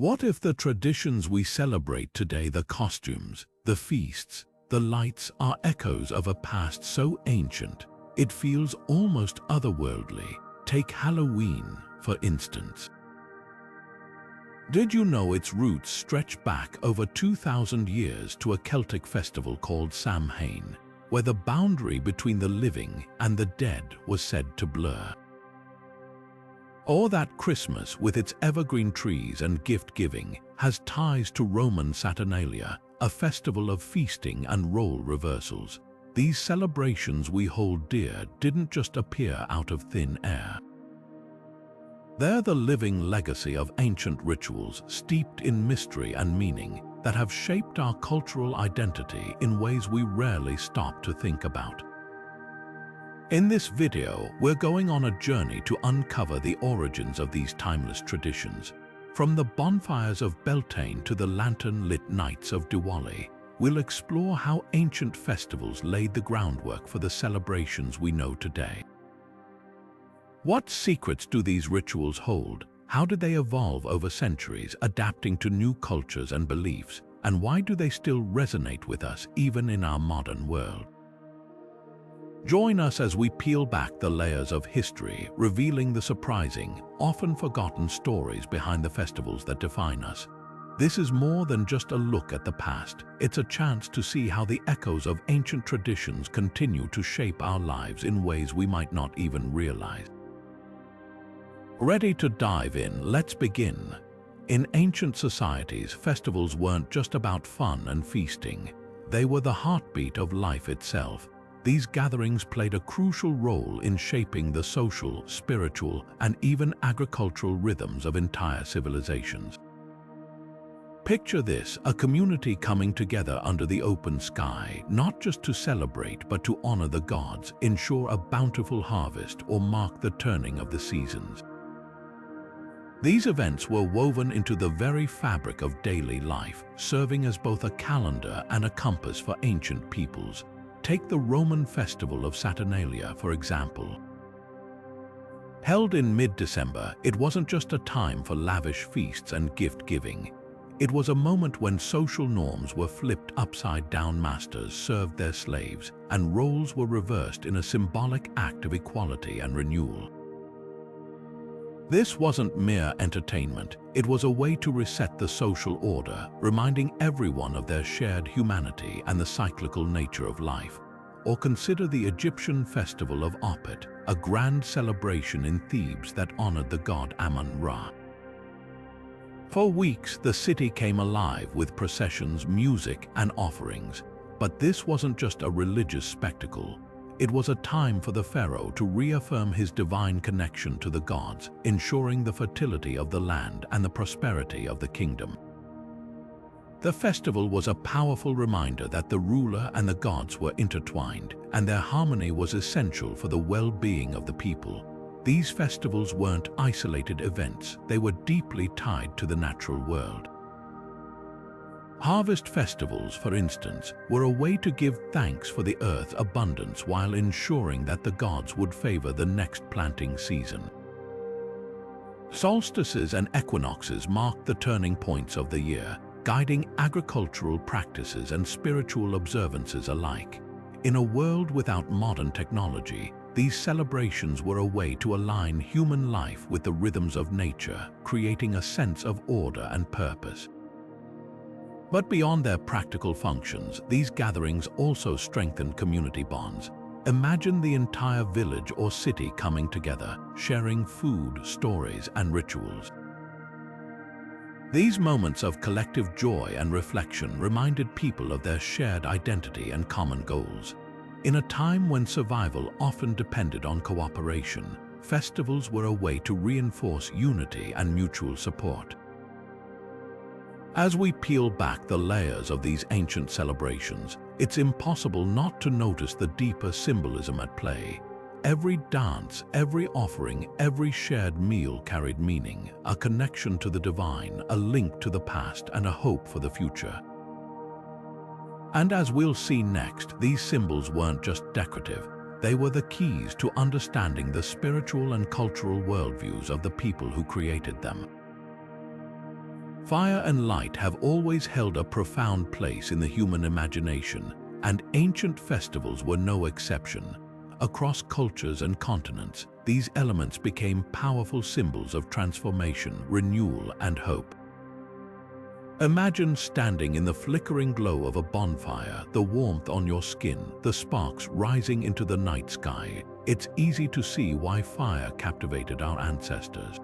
What if the traditions we celebrate today, the costumes, the feasts, the lights, are echoes of a past so ancient it feels almost otherworldly? Take Halloween, for instance. Did you know its roots stretch back over 2,000 years to a Celtic festival called Samhain, where the boundary between the living and the dead was said to blur? Or that Christmas, with its evergreen trees and gift-giving, has ties to Roman Saturnalia, a festival of feasting and role reversals. These celebrations we hold dear didn't just appear out of thin air. They're the living legacy of ancient rituals steeped in mystery and meaning that have shaped our cultural identity in ways we rarely stop to think about. In this video, we're going on a journey to uncover the origins of these timeless traditions. From the bonfires of Beltane to the lantern-lit nights of Diwali, we'll explore how ancient festivals laid the groundwork for the celebrations we know today. What secrets do these rituals hold? How did they evolve over centuries, adapting to new cultures and beliefs? And why do they still resonate with us even in our modern world? Join us as we peel back the layers of history, revealing the surprising, often forgotten stories behind the festivals that define us. This is more than just a look at the past. It's a chance to see how the echoes of ancient traditions continue to shape our lives in ways we might not even realize. Ready to dive in? Let's begin. In ancient societies, festivals weren't just about fun and feasting. They were the heartbeat of life itself. These gatherings played a crucial role in shaping the social, spiritual, and even agricultural rhythms of entire civilizations. Picture this, a community coming together under the open sky, not just to celebrate but to honor the gods, ensure a bountiful harvest, or mark the turning of the seasons. These events were woven into the very fabric of daily life, serving as both a calendar and a compass for ancient peoples. Take the Roman festival of Saturnalia, for example. Held in mid-December, it wasn't just a time for lavish feasts and gift-giving. It was a moment when social norms were flipped upside down, masters served their slaves, and roles were reversed in a symbolic act of equality and renewal. This wasn't mere entertainment, it was a way to reset the social order, reminding everyone of their shared humanity and the cyclical nature of life. Or consider the Egyptian festival of Opet, a grand celebration in Thebes that honored the god Amun-Ra. For weeks, the city came alive with processions, music, and offerings. But this wasn't just a religious spectacle. It was a time for the pharaoh to reaffirm his divine connection to the gods, ensuring the fertility of the land and the prosperity of the kingdom. The festival was a powerful reminder that the ruler and the gods were intertwined, and their harmony was essential for the well-being of the people. These festivals weren't isolated events, they were deeply tied to the natural world. Harvest festivals, for instance, were a way to give thanks for the earth's abundance while ensuring that the gods would favor the next planting season. Solstices and equinoxes marked the turning points of the year, guiding agricultural practices and spiritual observances alike. In a world without modern technology, these celebrations were a way to align human life with the rhythms of nature, creating a sense of order and purpose. But beyond their practical functions, these gatherings also strengthened community bonds. Imagine the entire village or city coming together, sharing food, stories, and rituals. These moments of collective joy and reflection reminded people of their shared identity and common goals. In a time when survival often depended on cooperation, festivals were a way to reinforce unity and mutual support. As we peel back the layers of these ancient celebrations, it's impossible not to notice the deeper symbolism at play. Every dance, every offering, every shared meal carried meaning, a connection to the divine, a link to the past, and a hope for the future. And as we'll see next, these symbols weren't just decorative. They were the keys to understanding the spiritual and cultural worldviews of the people who created them. Fire and light have always held a profound place in the human imagination, and ancient festivals were no exception. Across cultures and continents, these elements became powerful symbols of transformation, renewal, and hope. Imagine standing in the flickering glow of a bonfire, the warmth on your skin, the sparks rising into the night sky. It's easy to see why fire captivated our ancestors.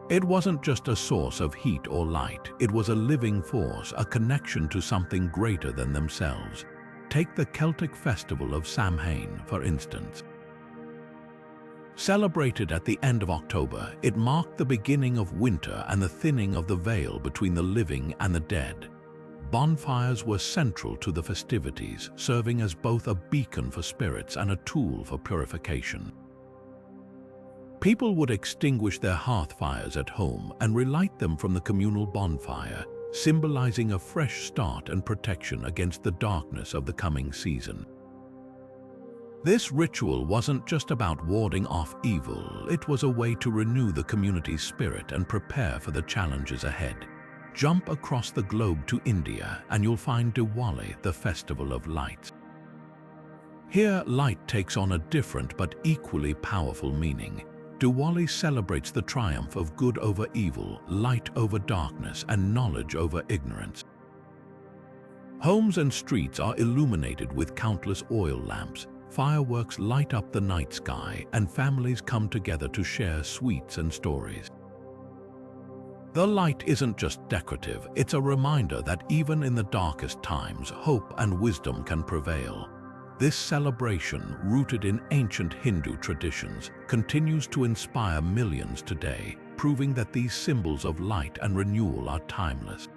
It wasn't just a source of heat or light, it was a living force, a connection to something greater than themselves. Take the Celtic festival of Samhain, for instance. Celebrated at the end of October, it marked the beginning of winter and the thinning of the veil between the living and the dead. Bonfires were central to the festivities, serving as both a beacon for spirits and a tool for purification. People would extinguish their hearth fires at home and relight them from the communal bonfire, symbolizing a fresh start and protection against the darkness of the coming season. This ritual wasn't just about warding off evil, it was a way to renew the community's spirit and prepare for the challenges ahead. Jump across the globe to India and you'll find Diwali, the festival of lights. Here, light takes on a different but equally powerful meaning. Diwali celebrates the triumph of good over evil, light over darkness, and knowledge over ignorance. Homes and streets are illuminated with countless oil lamps. Fireworks light up the night sky, and families come together to share sweets and stories. The light isn't just decorative, it's a reminder that even in the darkest times, hope and wisdom can prevail. This celebration, rooted in ancient Hindu traditions, continues to inspire millions today, proving that these symbols of light and renewal are timeless.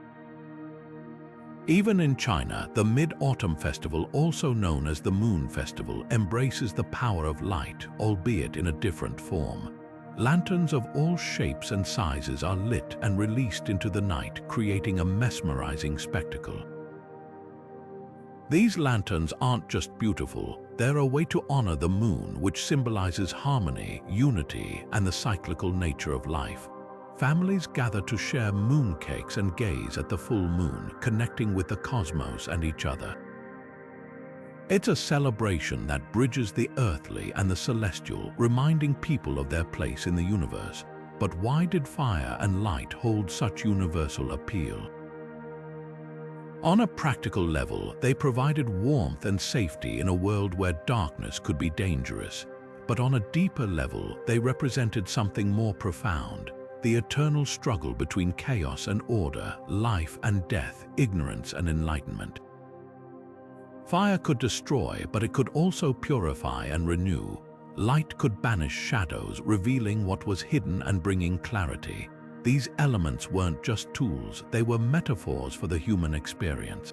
Even in China, the Mid-Autumn Festival, also known as the Moon Festival, embraces the power of light, albeit in a different form. Lanterns of all shapes and sizes are lit and released into the night, creating a mesmerizing spectacle. These lanterns aren't just beautiful, they're a way to honor the moon, which symbolizes harmony, unity, and the cyclical nature of life. Families gather to share mooncakes and gaze at the full moon, connecting with the cosmos and each other. It's a celebration that bridges the earthly and the celestial, reminding people of their place in the universe. But why did fire and light hold such universal appeal? On a practical level, they provided warmth and safety in a world where darkness could be dangerous. But on a deeper level, they represented something more profound. The eternal struggle between chaos and order, life and death, ignorance and enlightenment. Fire could destroy, but it could also purify and renew. Light could banish shadows, revealing what was hidden and bringing clarity. These elements weren't just tools, they were metaphors for the human experience.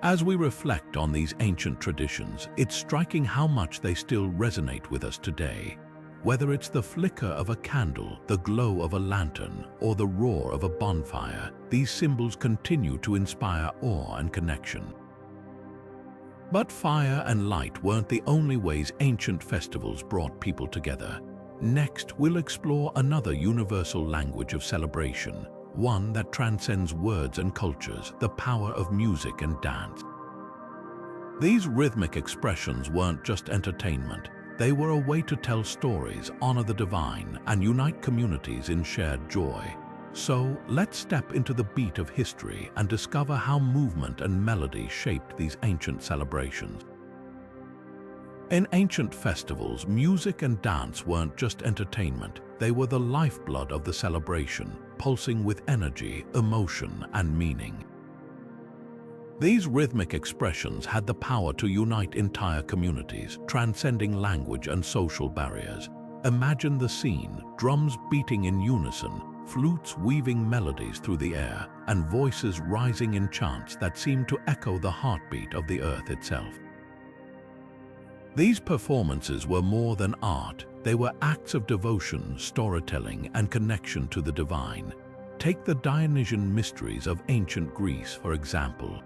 As we reflect on these ancient traditions, it's striking how much they still resonate with us today. Whether it's the flicker of a candle, the glow of a lantern, or the roar of a bonfire, these symbols continue to inspire awe and connection. But fire and light weren't the only ways ancient festivals brought people together. Next, we'll explore another universal language of celebration, one that transcends words and cultures, the power of music and dance. These rhythmic expressions weren't just entertainment. They were a way to tell stories, honor the divine, and unite communities in shared joy. So, let's step into the beat of history and discover how movement and melody shaped these ancient celebrations. In ancient festivals, music and dance weren't just entertainment, they were the lifeblood of the celebration, pulsing with energy, emotion, and meaning. These rhythmic expressions had the power to unite entire communities, transcending language and social barriers. Imagine the scene, drums beating in unison, flutes weaving melodies through the air, and voices rising in chants that seemed to echo the heartbeat of the earth itself. These performances were more than art, they were acts of devotion, storytelling, and connection to the divine. Take the Dionysian mysteries of ancient Greece, for example.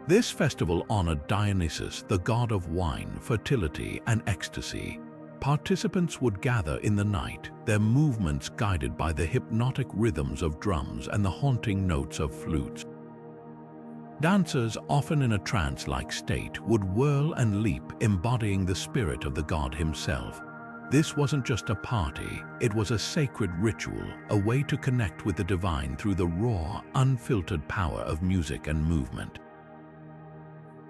This festival honored Dionysus, the god of wine, fertility, and ecstasy. Participants would gather in the night, their movements guided by the hypnotic rhythms of drums and the haunting notes of flutes. Dancers, often in a trance-like state, would whirl and leap, embodying the spirit of the god himself. This wasn't just a party, it was a sacred ritual, a way to connect with the divine through the raw, unfiltered power of music and movement.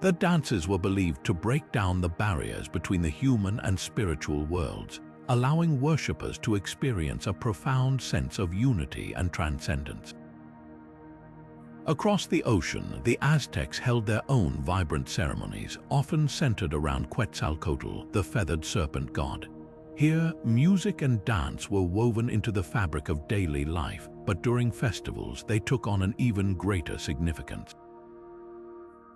The dances were believed to break down the barriers between the human and spiritual worlds, allowing worshippers to experience a profound sense of unity and transcendence. Across the ocean, the Aztecs held their own vibrant ceremonies, often centered around Quetzalcoatl, the feathered serpent god. Here, music and dance were woven into the fabric of daily life, but during festivals they took on an even greater significance.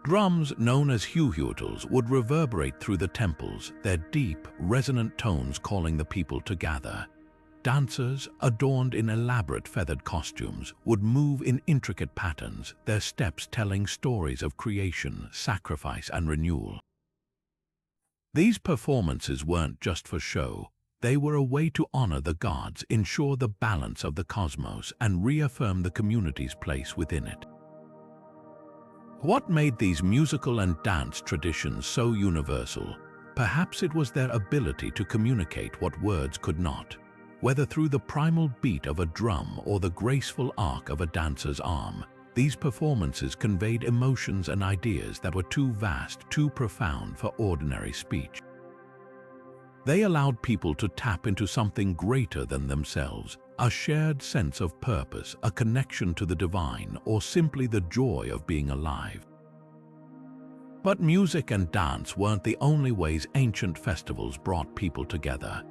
Drums, known as huehuetls, would reverberate through the temples, their deep, resonant tones calling the people to gather. Dancers, adorned in elaborate feathered costumes, would move in intricate patterns, their steps telling stories of creation, sacrifice, and renewal. These performances weren't just for show. They were a way to honor the gods, ensure the balance of the cosmos, and reaffirm the community's place within it. What made these musical and dance traditions so universal? Perhaps it was their ability to communicate what words could not. Whether through the primal beat of a drum or the graceful arc of a dancer's arm, these performances conveyed emotions and ideas that were too vast, too profound for ordinary speech. They allowed people to tap into something greater than themselves, a shared sense of purpose, a connection to the divine, or simply the joy of being alive. But music and dance weren't the only ways ancient festivals brought people together.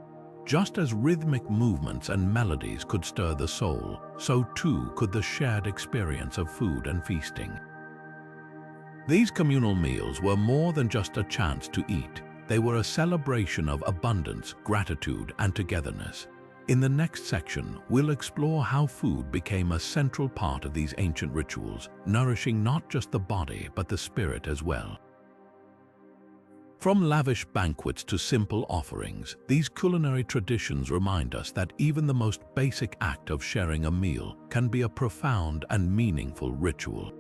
Just as rhythmic movements and melodies could stir the soul, so too could the shared experience of food and feasting. These communal meals were more than just a chance to eat. They were a celebration of abundance, gratitude, and togetherness. In the next section, we'll explore how food became a central part of these ancient rituals, nourishing not just the body but the spirit as well. From lavish banquets to simple offerings, these culinary traditions remind us that even the most basic act of sharing a meal can be a profound and meaningful ritual.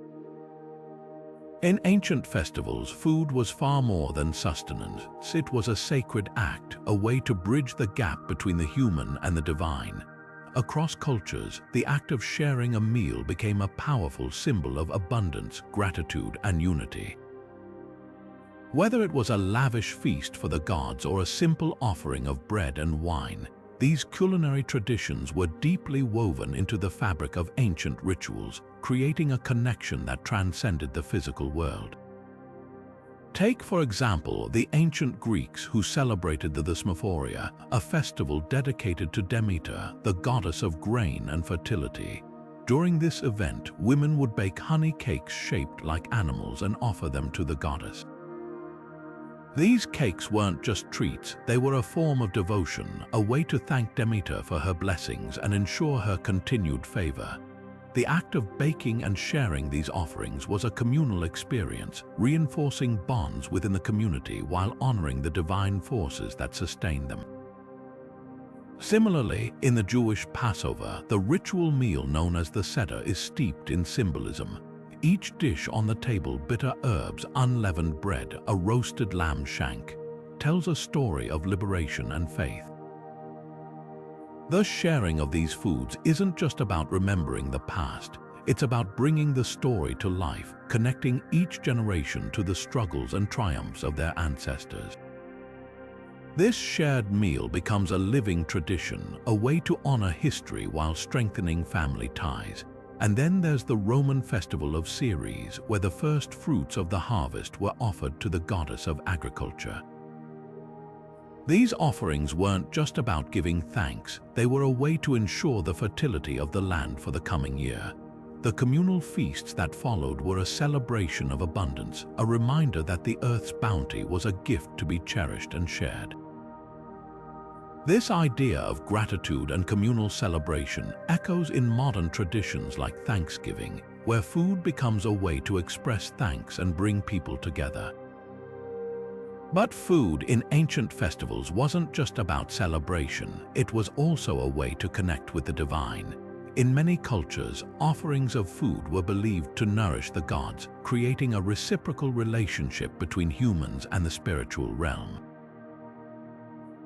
In ancient festivals, food was far more than sustenance. It was a sacred act, a way to bridge the gap between the human and the divine. Across cultures, the act of sharing a meal became a powerful symbol of abundance, gratitude, and unity. Whether it was a lavish feast for the gods or a simple offering of bread and wine, these culinary traditions were deeply woven into the fabric of ancient rituals, creating a connection that transcended the physical world. Take, for example, the ancient Greeks who celebrated the Thesmophoria, a festival dedicated to Demeter, the goddess of grain and fertility. During this event, women would bake honey cakes shaped like animals and offer them to the goddess. These cakes weren't just treats, they were a form of devotion, a way to thank Demeter for her blessings and ensure her continued favor. The act of baking and sharing these offerings was a communal experience, reinforcing bonds within the community while honoring the divine forces that sustained them. Similarly, in the Jewish Passover, the ritual meal known as the Seder is steeped in symbolism. Each dish on the table, bitter herbs, unleavened bread, a roasted lamb shank, tells a story of liberation and faith. The sharing of these foods isn't just about remembering the past, it's about bringing the story to life, connecting each generation to the struggles and triumphs of their ancestors. This shared meal becomes a living tradition, a way to honor history while strengthening family ties. And then there's the Roman festival of Ceres, where the first fruits of the harvest were offered to the goddess of agriculture. These offerings weren't just about giving thanks, they were a way to ensure the fertility of the land for the coming year. The communal feasts that followed were a celebration of abundance, a reminder that the earth's bounty was a gift to be cherished and shared. This idea of gratitude and communal celebration echoes in modern traditions like Thanksgiving, where food becomes a way to express thanks and bring people together. But food in ancient festivals wasn't just about celebration, it was also a way to connect with the divine. In many cultures, offerings of food were believed to nourish the gods, creating a reciprocal relationship between humans and the spiritual realm.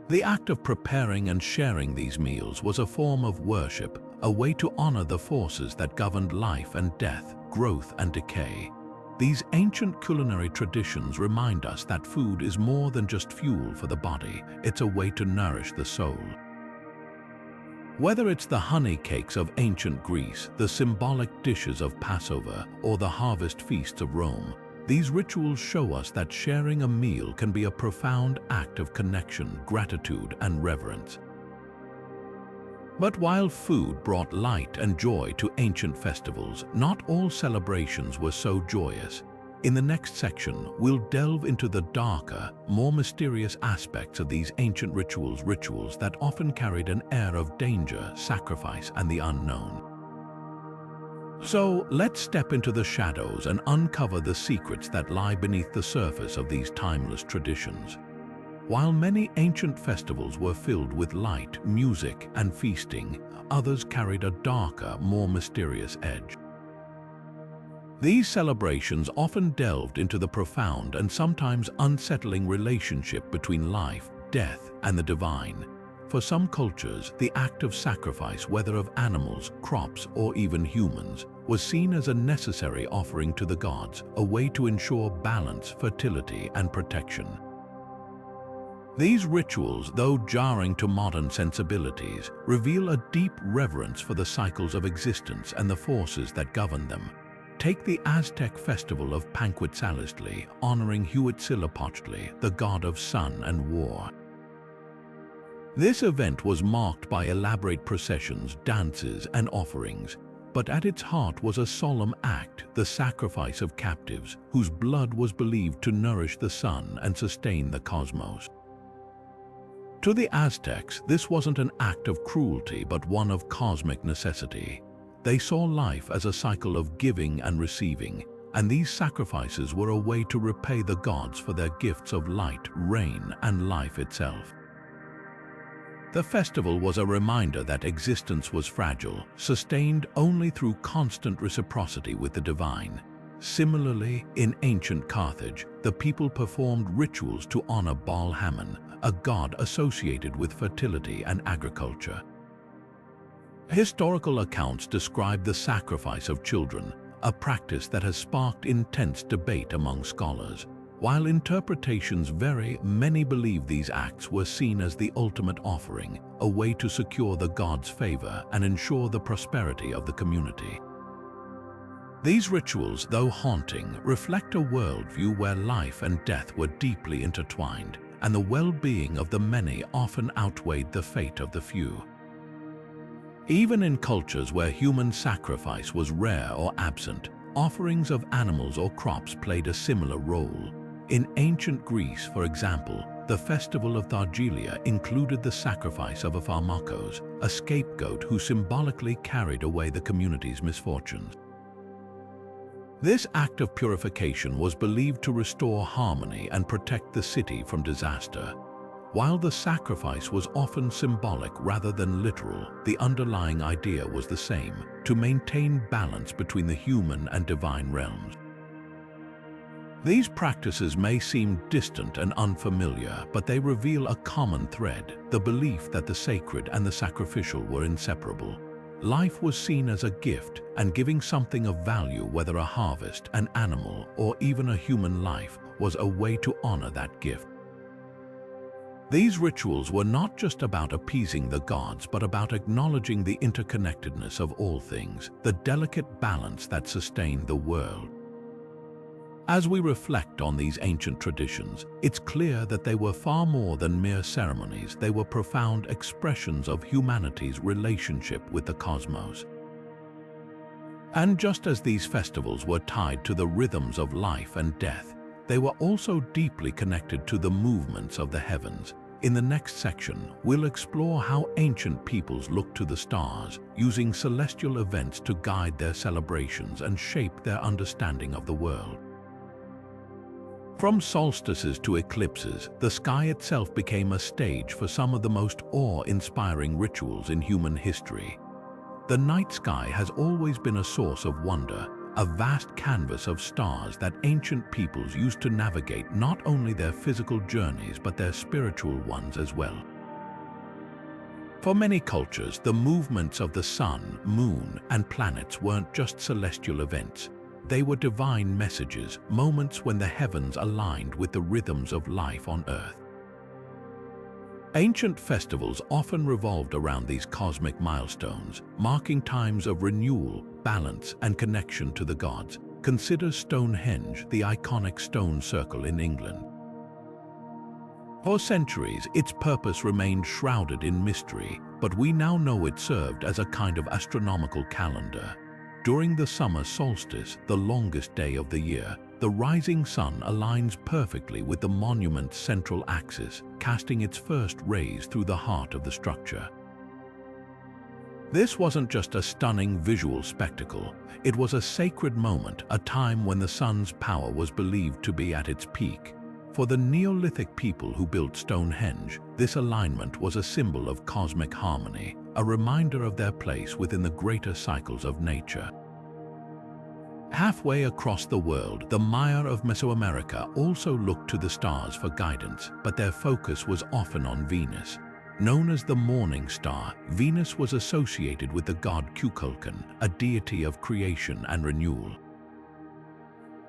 The act of preparing and sharing these meals was a form of worship, a way to honor the forces that governed life and death, growth and decay. These ancient culinary traditions remind us that food is more than just fuel for the body, it's a way to nourish the soul. Whether it's the honey cakes of ancient Greece, the symbolic dishes of Passover, or the harvest feasts of Rome, these rituals show us that sharing a meal can be a profound act of connection, gratitude, and reverence. But while food brought light and joy to ancient festivals, not all celebrations were so joyous. In the next section, we'll delve into the darker, more mysterious aspects of these ancient rituals that often carried an air of danger, sacrifice, and the unknown. So, let's step into the shadows and uncover the secrets that lie beneath the surface of these timeless traditions. While many ancient festivals were filled with light, music, and feasting, others carried a darker, more mysterious edge. These celebrations often delved into the profound and sometimes unsettling relationship between life, death, and the divine. For some cultures, the act of sacrifice, whether of animals, crops, or even humans, was seen as a necessary offering to the gods, a way to ensure balance, fertility, and protection. These rituals, though jarring to modern sensibilities, reveal a deep reverence for the cycles of existence and the forces that govern them. Take the Aztec festival of Panquitsalistli, honoring Huitzilopochtli, the god of sun and war. This event was marked by elaborate processions, dances, and offerings, but at its heart was a solemn act, the sacrifice of captives, whose blood was believed to nourish the sun and sustain the cosmos. To the Aztecs, this wasn't an act of cruelty, but one of cosmic necessity. They saw life as a cycle of giving and receiving, and these sacrifices were a way to repay the gods for their gifts of light, rain, and life itself. The festival was a reminder that existence was fragile, sustained only through constant reciprocity with the divine. Similarly, in ancient Carthage, the people performed rituals to honor Baal-Hamon, a god associated with fertility and agriculture. Historical accounts describe the sacrifice of children, a practice that has sparked intense debate among scholars. While interpretations vary, many believe these acts were seen as the ultimate offering, a way to secure the gods' favor and ensure the prosperity of the community. These rituals, though haunting, reflect a worldview where life and death were deeply intertwined, and the well-being of the many often outweighed the fate of the few. Even in cultures where human sacrifice was rare or absent, offerings of animals or crops played a similar role. In ancient Greece, for example, the festival of Thargelia included the sacrifice of a pharmakos, a scapegoat who symbolically carried away the community's misfortunes. This act of purification was believed to restore harmony and protect the city from disaster. While the sacrifice was often symbolic rather than literal, the underlying idea was the same: to maintain balance between the human and divine realms. These practices may seem distant and unfamiliar, but they reveal a common thread: the belief that the sacred and the sacrificial were inseparable. Life was seen as a gift, and giving something of value, whether a harvest, an animal, or even a human life, was a way to honor that gift. These rituals were not just about appeasing the gods, but about acknowledging the interconnectedness of all things, the delicate balance that sustained the world. As we reflect on these ancient traditions, it's clear that they were far more than mere ceremonies. They were profound expressions of humanity's relationship with the cosmos. And just as these festivals were tied to the rhythms of life and death, they were also deeply connected to the movements of the heavens. In the next section, we'll explore how ancient peoples looked to the stars, using celestial events to guide their celebrations and shape their understanding of the world. From solstices to eclipses, the sky itself became a stage for some of the most awe-inspiring rituals in human history. The night sky has always been a source of wonder, a vast canvas of stars that ancient peoples used to navigate not only their physical journeys but their spiritual ones as well. For many cultures, the movements of the sun, moon, and planets weren't just celestial events. They were divine messages, moments when the heavens aligned with the rhythms of life on Earth. Ancient festivals often revolved around these cosmic milestones, marking times of renewal, balance, and connection to the gods. Consider Stonehenge, the iconic stone circle in England. For centuries, its purpose remained shrouded in mystery, but we now know it served as a kind of astronomical calendar. During the summer solstice, the longest day of the year, the rising sun aligns perfectly with the monument's central axis, casting its first rays through the heart of the structure. This wasn't just a stunning visual spectacle, it was a sacred moment, a time when the sun's power was believed to be at its peak. For the Neolithic people who built Stonehenge, this alignment was a symbol of cosmic harmony, a reminder of their place within the greater cycles of nature. Halfway across the world, the Maya of Mesoamerica also looked to the stars for guidance, but their focus was often on Venus. Known as the morning star, Venus was associated with the god Kukulkan, a deity of creation and renewal.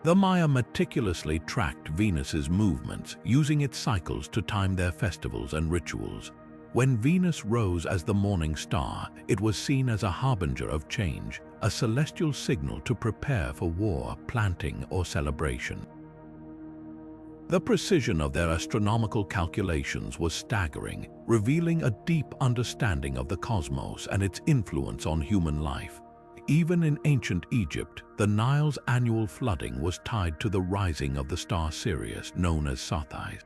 The Maya meticulously tracked Venus's movements, using its cycles to time their festivals and rituals. When Venus rose as the morning star, it was seen as a harbinger of change, a celestial signal to prepare for war, planting, or celebration. The precision of their astronomical calculations was staggering, revealing a deep understanding of the cosmos and its influence on human life. Even in ancient Egypt, the Nile's annual flooding was tied to the rising of the star Sirius, known as Sathais.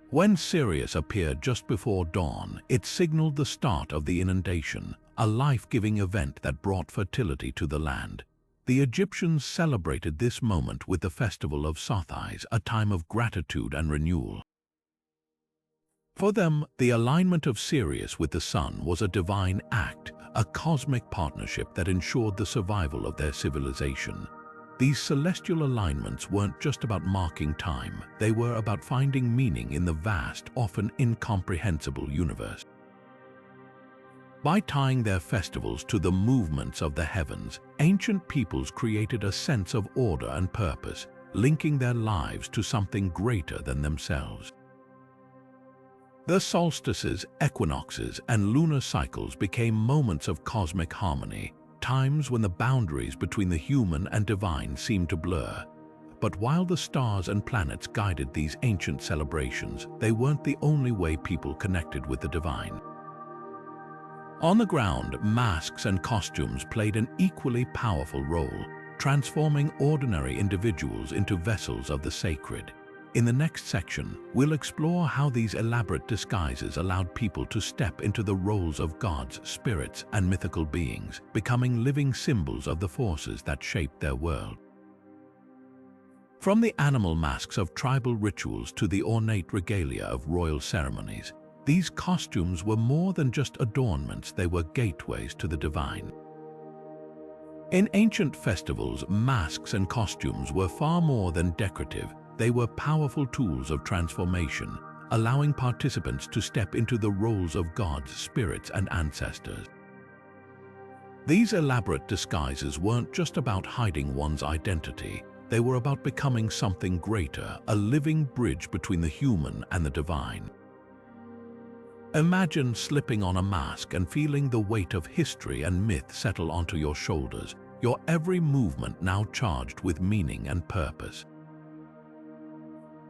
When Sirius appeared just before dawn, it signaled the start of the inundation, a life-giving event that brought fertility to the land. The Egyptians celebrated this moment with the festival of Sathais, a time of gratitude and renewal. For them, the alignment of Sirius with the sun was a divine act, a cosmic partnership that ensured the survival of their civilization. These celestial alignments weren't just about marking time, they were about finding meaning in the vast, often incomprehensible universe. By tying their festivals to the movements of the heavens, ancient peoples created a sense of order and purpose, linking their lives to something greater than themselves. The solstices, equinoxes, and lunar cycles became moments of cosmic harmony, times when the boundaries between the human and divine seemed to blur. But while the stars and planets guided these ancient celebrations, they weren't the only way people connected with the divine. On the ground, masks and costumes played an equally powerful role, transforming ordinary individuals into vessels of the sacred. In the next section, we'll explore how these elaborate disguises allowed people to step into the roles of gods, spirits, and mythical beings, becoming living symbols of the forces that shaped their world. From the animal masks of tribal rituals to the ornate regalia of royal ceremonies, these costumes were more than just adornments, they were gateways to the divine. In ancient festivals, masks and costumes were far more than decorative. They were powerful tools of transformation, allowing participants to step into the roles of gods, spirits, and ancestors. These elaborate disguises weren't just about hiding one's identity, they were about becoming something greater, a living bridge between the human and the divine. Imagine slipping on a mask and feeling the weight of history and myth settle onto your shoulders, your every movement now charged with meaning and purpose.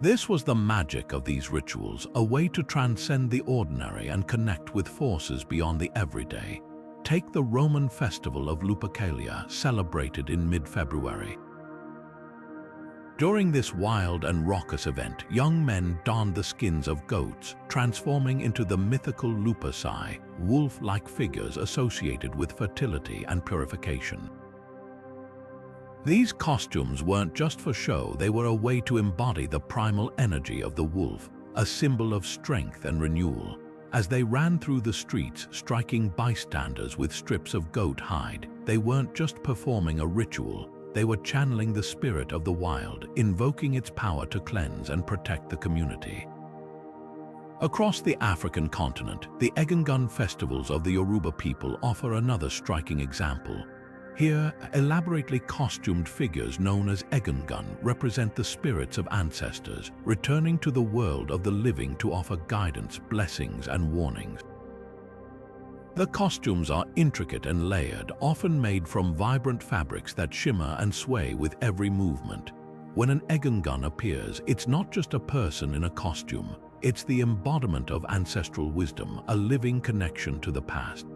This was the magic of these rituals, a way to transcend the ordinary and connect with forces beyond the everyday. Take the Roman festival of Lupercalia, celebrated in mid-February. During this wild and raucous event, young men donned the skins of goats, transforming into the mythical Luperci, wolf-like figures associated with fertility and purification. These costumes weren't just for show, they were a way to embody the primal energy of the wolf, a symbol of strength and renewal. As they ran through the streets, striking bystanders with strips of goat hide, they weren't just performing a ritual, they were channeling the spirit of the wild, invoking its power to cleanse and protect the community. Across the African continent, the Egingun festivals of the Yoruba people offer another striking example. Here, elaborately costumed figures known as Egingun represent the spirits of ancestors, returning to the world of the living to offer guidance, blessings, and warnings. The costumes are intricate and layered, often made from vibrant fabrics that shimmer and sway with every movement. When an Egingun appears, it's not just a person in a costume, it's the embodiment of ancestral wisdom, a living connection to the past.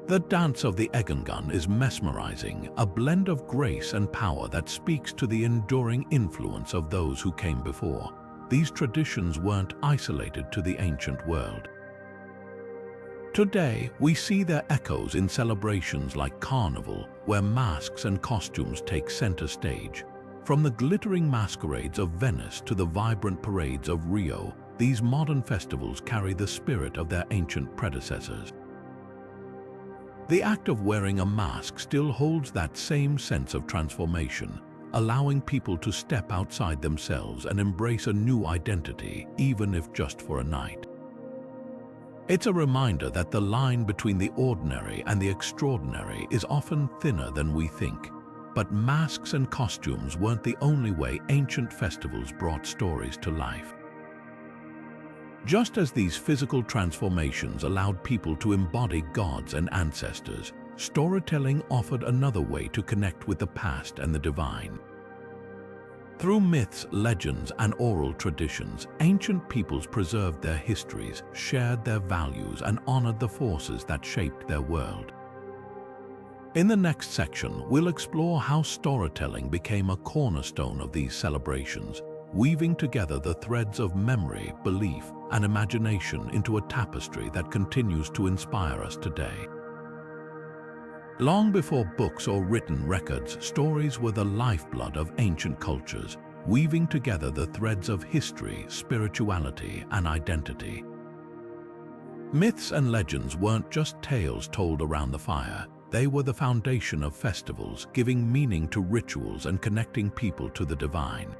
The dance of the Egingun is mesmerizing, a blend of grace and power that speaks to the enduring influence of those who came before. These traditions weren't isolated to the ancient world. Today, we see their echoes in celebrations like Carnival, where masks and costumes take center stage. From the glittering masquerades of Venice to the vibrant parades of Rio, these modern festivals carry the spirit of their ancient predecessors. The act of wearing a mask still holds that same sense of transformation, allowing people to step outside themselves and embrace a new identity, even if just for a night. It's a reminder that the line between the ordinary and the extraordinary is often thinner than we think. But masks and costumes weren't the only way ancient festivals brought stories to life. Just as these physical transformations allowed people to embody gods and ancestors, storytelling offered another way to connect with the past and the divine. Through myths, legends, and oral traditions, ancient peoples preserved their histories, shared their values, and honored the forces that shaped their world. In the next section, we'll explore how storytelling became a cornerstone of these celebrations, weaving together the threads of memory, belief, and imagination into a tapestry that continues to inspire us today. Long before books or written records, stories were the lifeblood of ancient cultures, weaving together the threads of history, spirituality, and identity. Myths and legends weren't just tales told around the fire. They were the foundation of festivals, giving meaning to rituals and connecting people to the divine.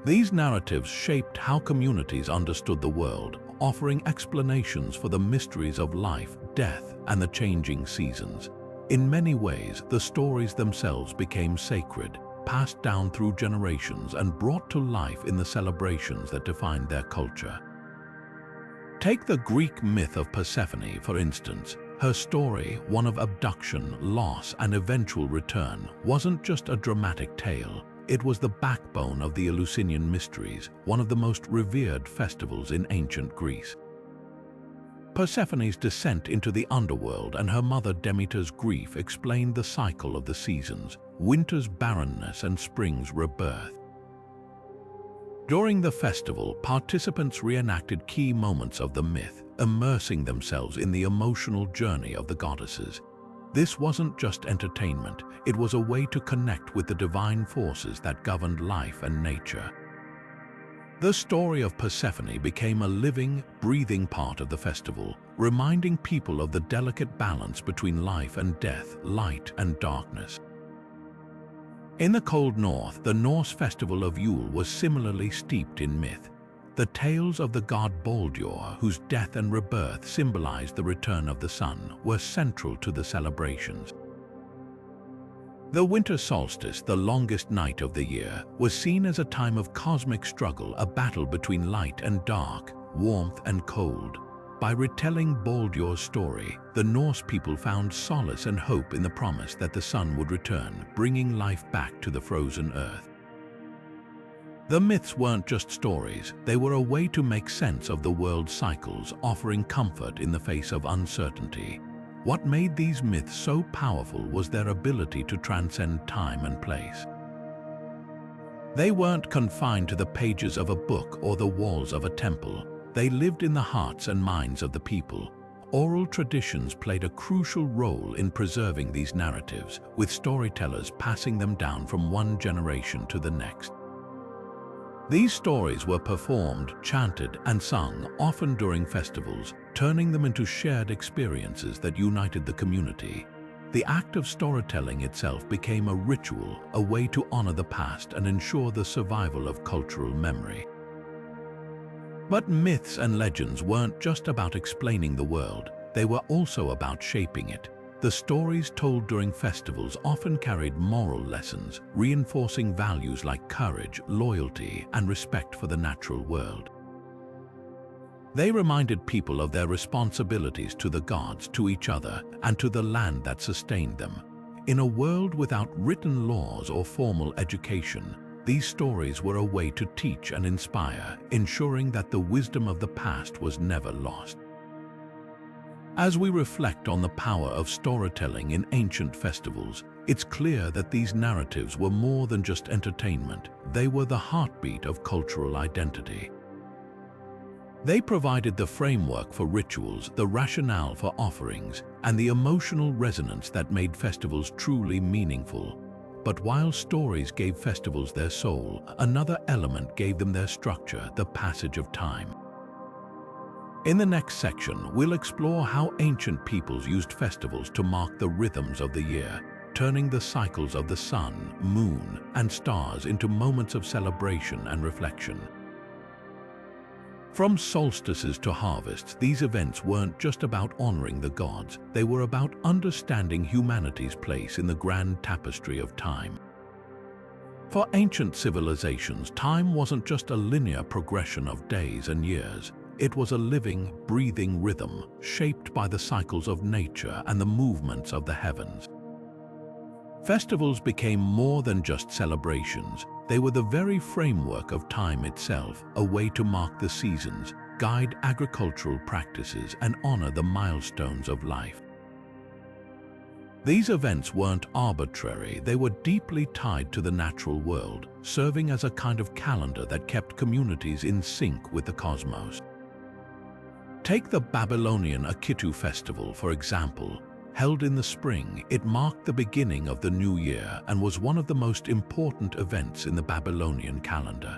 These narratives shaped how communities understood the world, offering explanations for the mysteries of life, death, and the changing seasons. In many ways, the stories themselves became sacred, passed down through generations and brought to life in the celebrations that defined their culture. Take the Greek myth of Persephone, for instance. Her story, one of abduction, loss, and eventual return, wasn't just a dramatic tale. It was the backbone of the Eleusinian Mysteries, one of the most revered festivals in ancient Greece. Persephone's descent into the underworld and her mother Demeter's grief explained the cycle of the seasons, winter's barrenness and spring's rebirth. During the festival, participants reenacted key moments of the myth, immersing themselves in the emotional journey of the goddesses. This wasn't just entertainment, it was a way to connect with the divine forces that governed life and nature. The story of Persephone became a living, breathing part of the festival, reminding people of the delicate balance between life and death, light and darkness. In the cold north, the Norse festival of Yule was similarly steeped in myth. The tales of the god Baldur, whose death and rebirth symbolized the return of the sun, were central to the celebrations. The winter solstice, the longest night of the year, was seen as a time of cosmic struggle, a battle between light and dark, warmth and cold. By retelling Baldur's story, the Norse people found solace and hope in the promise that the sun would return, bringing life back to the frozen earth. The myths weren't just stories, they were a way to make sense of the world's cycles, offering comfort in the face of uncertainty. What made these myths so powerful was their ability to transcend time and place. They weren't confined to the pages of a book or the walls of a temple. They lived in the hearts and minds of the people, Oral traditions played a crucial role in preserving these narratives, with storytellers passing them down from one generation to the next. These stories were performed, chanted, and sung, often during festivals, turning them into shared experiences that united the community. The act of storytelling itself became a ritual, a way to honor the past and ensure the survival of cultural memory. But myths and legends weren't just about explaining the world, they were also about shaping it. The stories told during festivals often carried moral lessons, reinforcing values like courage, loyalty, and respect for the natural world. They reminded people of their responsibilities to the gods, to each other, and to the land that sustained them. In a world without written laws or formal education, these stories were a way to teach and inspire, ensuring that the wisdom of the past was never lost. As we reflect on the power of storytelling in ancient festivals, it's clear that these narratives were more than just entertainment. They were the heartbeat of cultural identity. They provided the framework for rituals, the rationale for offerings, and the emotional resonance that made festivals truly meaningful. But while stories gave festivals their soul, another element gave them their structure, the passage of time. In the next section, we'll explore how ancient peoples used festivals to mark the rhythms of the year, turning the cycles of the sun, moon, and stars into moments of celebration and reflection. From solstices to harvests, these events weren't just about honoring the gods, they were about understanding humanity's place in the grand tapestry of time. For ancient civilizations, time wasn't just a linear progression of days and years. It was a living, breathing rhythm, shaped by the cycles of nature and the movements of the heavens. Festivals became more than just celebrations. They were the very framework of time itself, a way to mark the seasons, guide agricultural practices, and honor the milestones of life. These events weren't arbitrary, they were deeply tied to the natural world, serving as a kind of calendar that kept communities in sync with the cosmos. Take the Babylonian Akitu festival, for example. Held in the spring, it marked the beginning of the new year and was one of the most important events in the Babylonian calendar.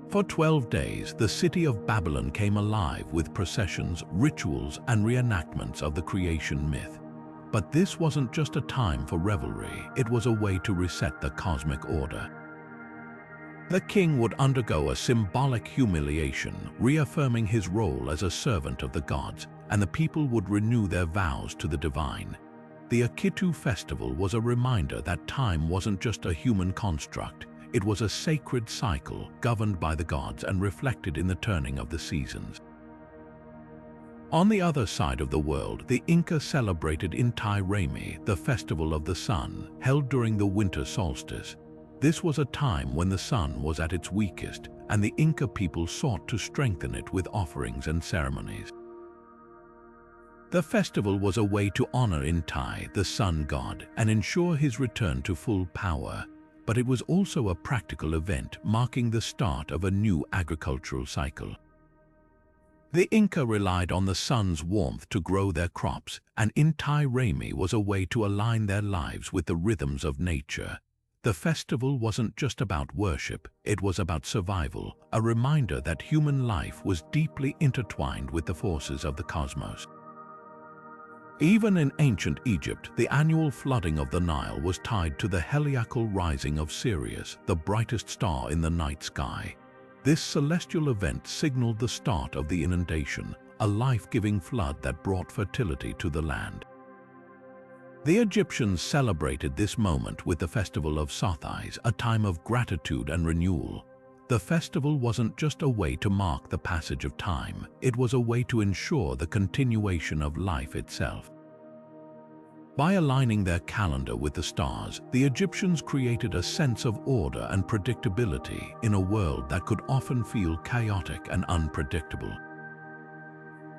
For 12 days, the city of Babylon came alive with processions, rituals, and reenactments of the creation myth. But this wasn't just a time for revelry, it was a way to reset the cosmic order. The king would undergo a symbolic humiliation, reaffirming his role as a servant of the gods, and the people would renew their vows to the divine. The Akitu festival was a reminder that time wasn't just a human construct, it was a sacred cycle governed by the gods and reflected in the turning of the seasons. On the other side of the world, the Inca celebrated Rémi, the festival of the sun, held during the winter solstice. This was a time when the sun was at its weakest, and the Inca people sought to strengthen it with offerings and ceremonies. The festival was a way to honor Inti, the sun god, and ensure his return to full power, but it was also a practical event marking the start of a new agricultural cycle. The Inca relied on the sun's warmth to grow their crops, and Rémi was a way to align their lives with the rhythms of nature. The festival wasn't just about worship, it was about survival, a reminder that human life was deeply intertwined with the forces of the cosmos. Even in ancient Egypt, the annual flooding of the Nile was tied to the heliacal rising of Sirius, the brightest star in the night sky. This celestial event signaled the start of the inundation, a life-giving flood that brought fertility to the land. The Egyptians celebrated this moment with the festival of Sathais, a time of gratitude and renewal. The festival wasn't just a way to mark the passage of time, it was a way to ensure the continuation of life itself. By aligning their calendar with the stars, the Egyptians created a sense of order and predictability in a world that could often feel chaotic and unpredictable.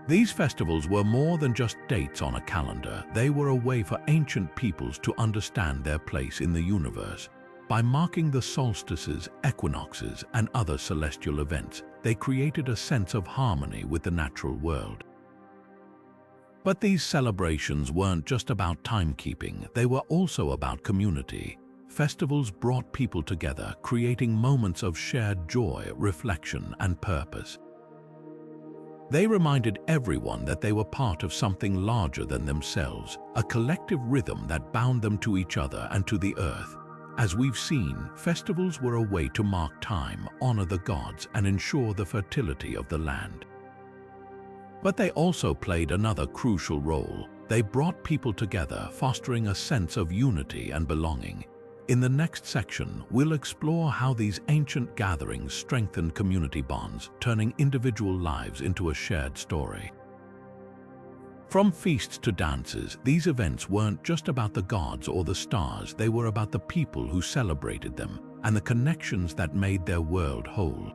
These festivals were more than just dates on a calendar, they were a way for ancient peoples to understand their place in the universe. By marking the solstices, equinoxes, and other celestial events, they created a sense of harmony with the natural world. But these celebrations weren't just about timekeeping, they were also about community. Festivals brought people together, creating moments of shared joy, reflection, and purpose. They reminded everyone that they were part of something larger than themselves, a collective rhythm that bound them to each other and to the earth. As we've seen, festivals were a way to mark time, honor the gods, and ensure the fertility of the land. But they also played another crucial role. They brought people together, fostering a sense of unity and belonging. In the next section, we'll explore how these ancient gatherings strengthened community bonds, turning individual lives into a shared story. From feasts to dances, these events weren't just about the gods or the stars, they were about the people who celebrated them and the connections that made their world whole.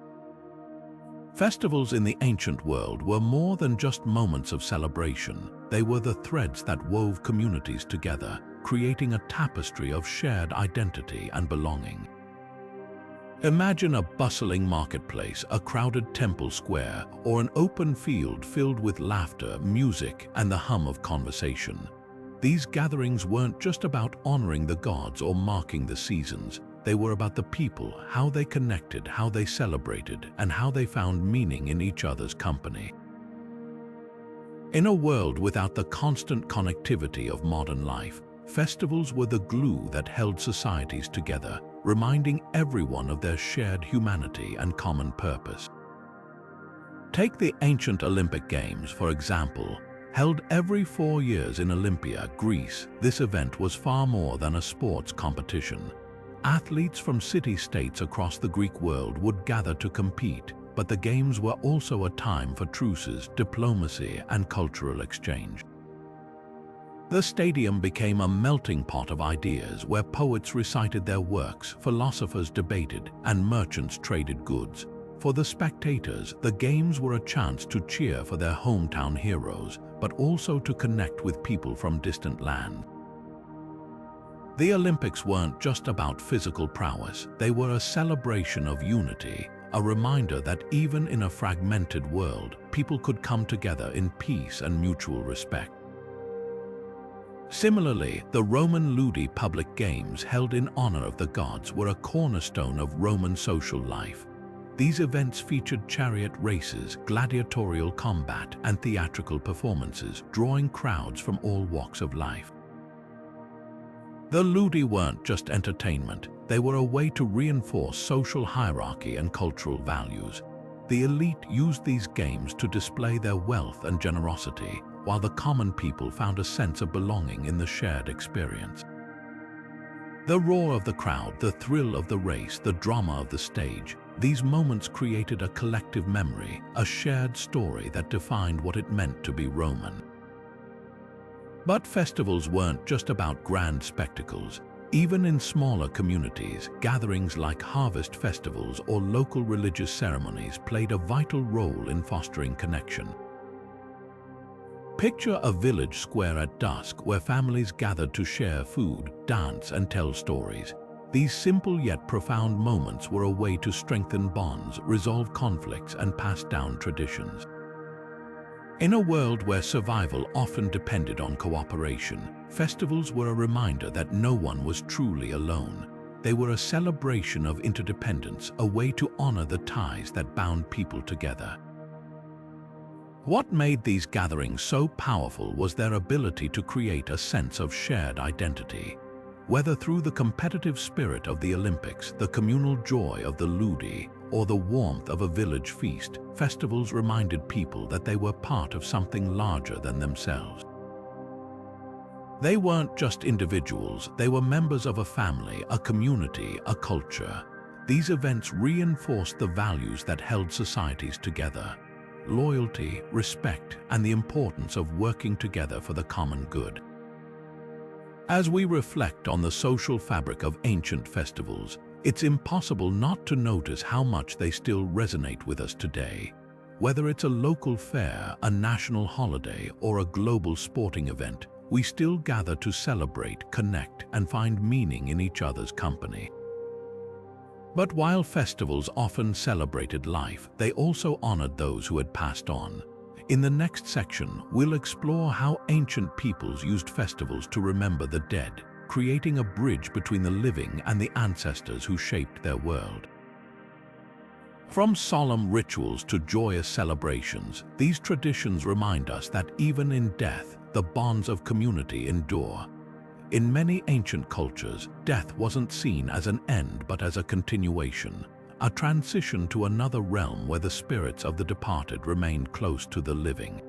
Festivals in the ancient world were more than just moments of celebration. They were the threads that wove communities together, creating a tapestry of shared identity and belonging. Imagine a bustling marketplace, a crowded temple square, or an open field filled with laughter, music, and the hum of conversation. These gatherings weren't just about honoring the gods or marking the seasons. They were about the people, how they connected, how they celebrated, and how they found meaning in each other's company. In a world without the constant connectivity of modern life, festivals were the glue that held societies together, reminding everyone of their shared humanity and common purpose. Take the ancient Olympic Games, for example. Held every 4 years in Olympia, Greece, this event was far more than a sports competition. Athletes from city-states across the Greek world would gather to compete, but the Games were also a time for truces, diplomacy, and cultural exchange. The stadium became a melting pot of ideas where poets recited their works, philosophers debated, and merchants traded goods. For the spectators, the Games were a chance to cheer for their hometown heroes, but also to connect with people from distant lands. The Olympics weren't just about physical prowess, they were a celebration of unity, a reminder that even in a fragmented world, people could come together in peace and mutual respect. Similarly, the Roman Ludi public games held in honor of the gods were a cornerstone of Roman social life. These events featured chariot races, gladiatorial combat, and theatrical performances, drawing crowds from all walks of life. The Ludi weren't just entertainment, they were a way to reinforce social hierarchy and cultural values. The elite used these games to display their wealth and generosity, while the common people found a sense of belonging in the shared experience. The roar of the crowd, the thrill of the race, the drama of the stage, these moments created a collective memory, a shared story that defined what it meant to be Roman. But festivals weren't just about grand spectacles. Even in smaller communities, gatherings like harvest festivals or local religious ceremonies played a vital role in fostering connection. Picture a village square at dusk where families gathered to share food, dance, and tell stories. These simple yet profound moments were a way to strengthen bonds, resolve conflicts, and pass down traditions. In a world where survival often depended on cooperation, festivals were a reminder that no one was truly alone. They were a celebration of interdependence, a way to honor the ties that bound people together. What made these gatherings so powerful was their ability to create a sense of shared identity. Whether through the competitive spirit of the Olympics, the communal joy of the Ludi, or the warmth of a village feast, festivals reminded people that they were part of something larger than themselves. They weren't just individuals, they were members of a family, a community, a culture. These events reinforced the values that held societies together: loyalty, respect, and the importance of working together for the common good. As we reflect on the social fabric of ancient festivals, it's impossible not to notice how much they still resonate with us today. Whether it's a local fair, a national holiday, or a global sporting event, we still gather to celebrate, connect, and find meaning in each other's company. But while festivals often celebrated life, they also honored those who had passed on. In the next section, we'll explore how ancient peoples used festivals to remember the dead, creating a bridge between the living and the ancestors who shaped their world. From solemn rituals to joyous celebrations, these traditions remind us that even in death, the bonds of community endure. In many ancient cultures, death wasn't seen as an end but as a continuation, a transition to another realm where the spirits of the departed remained close to the living.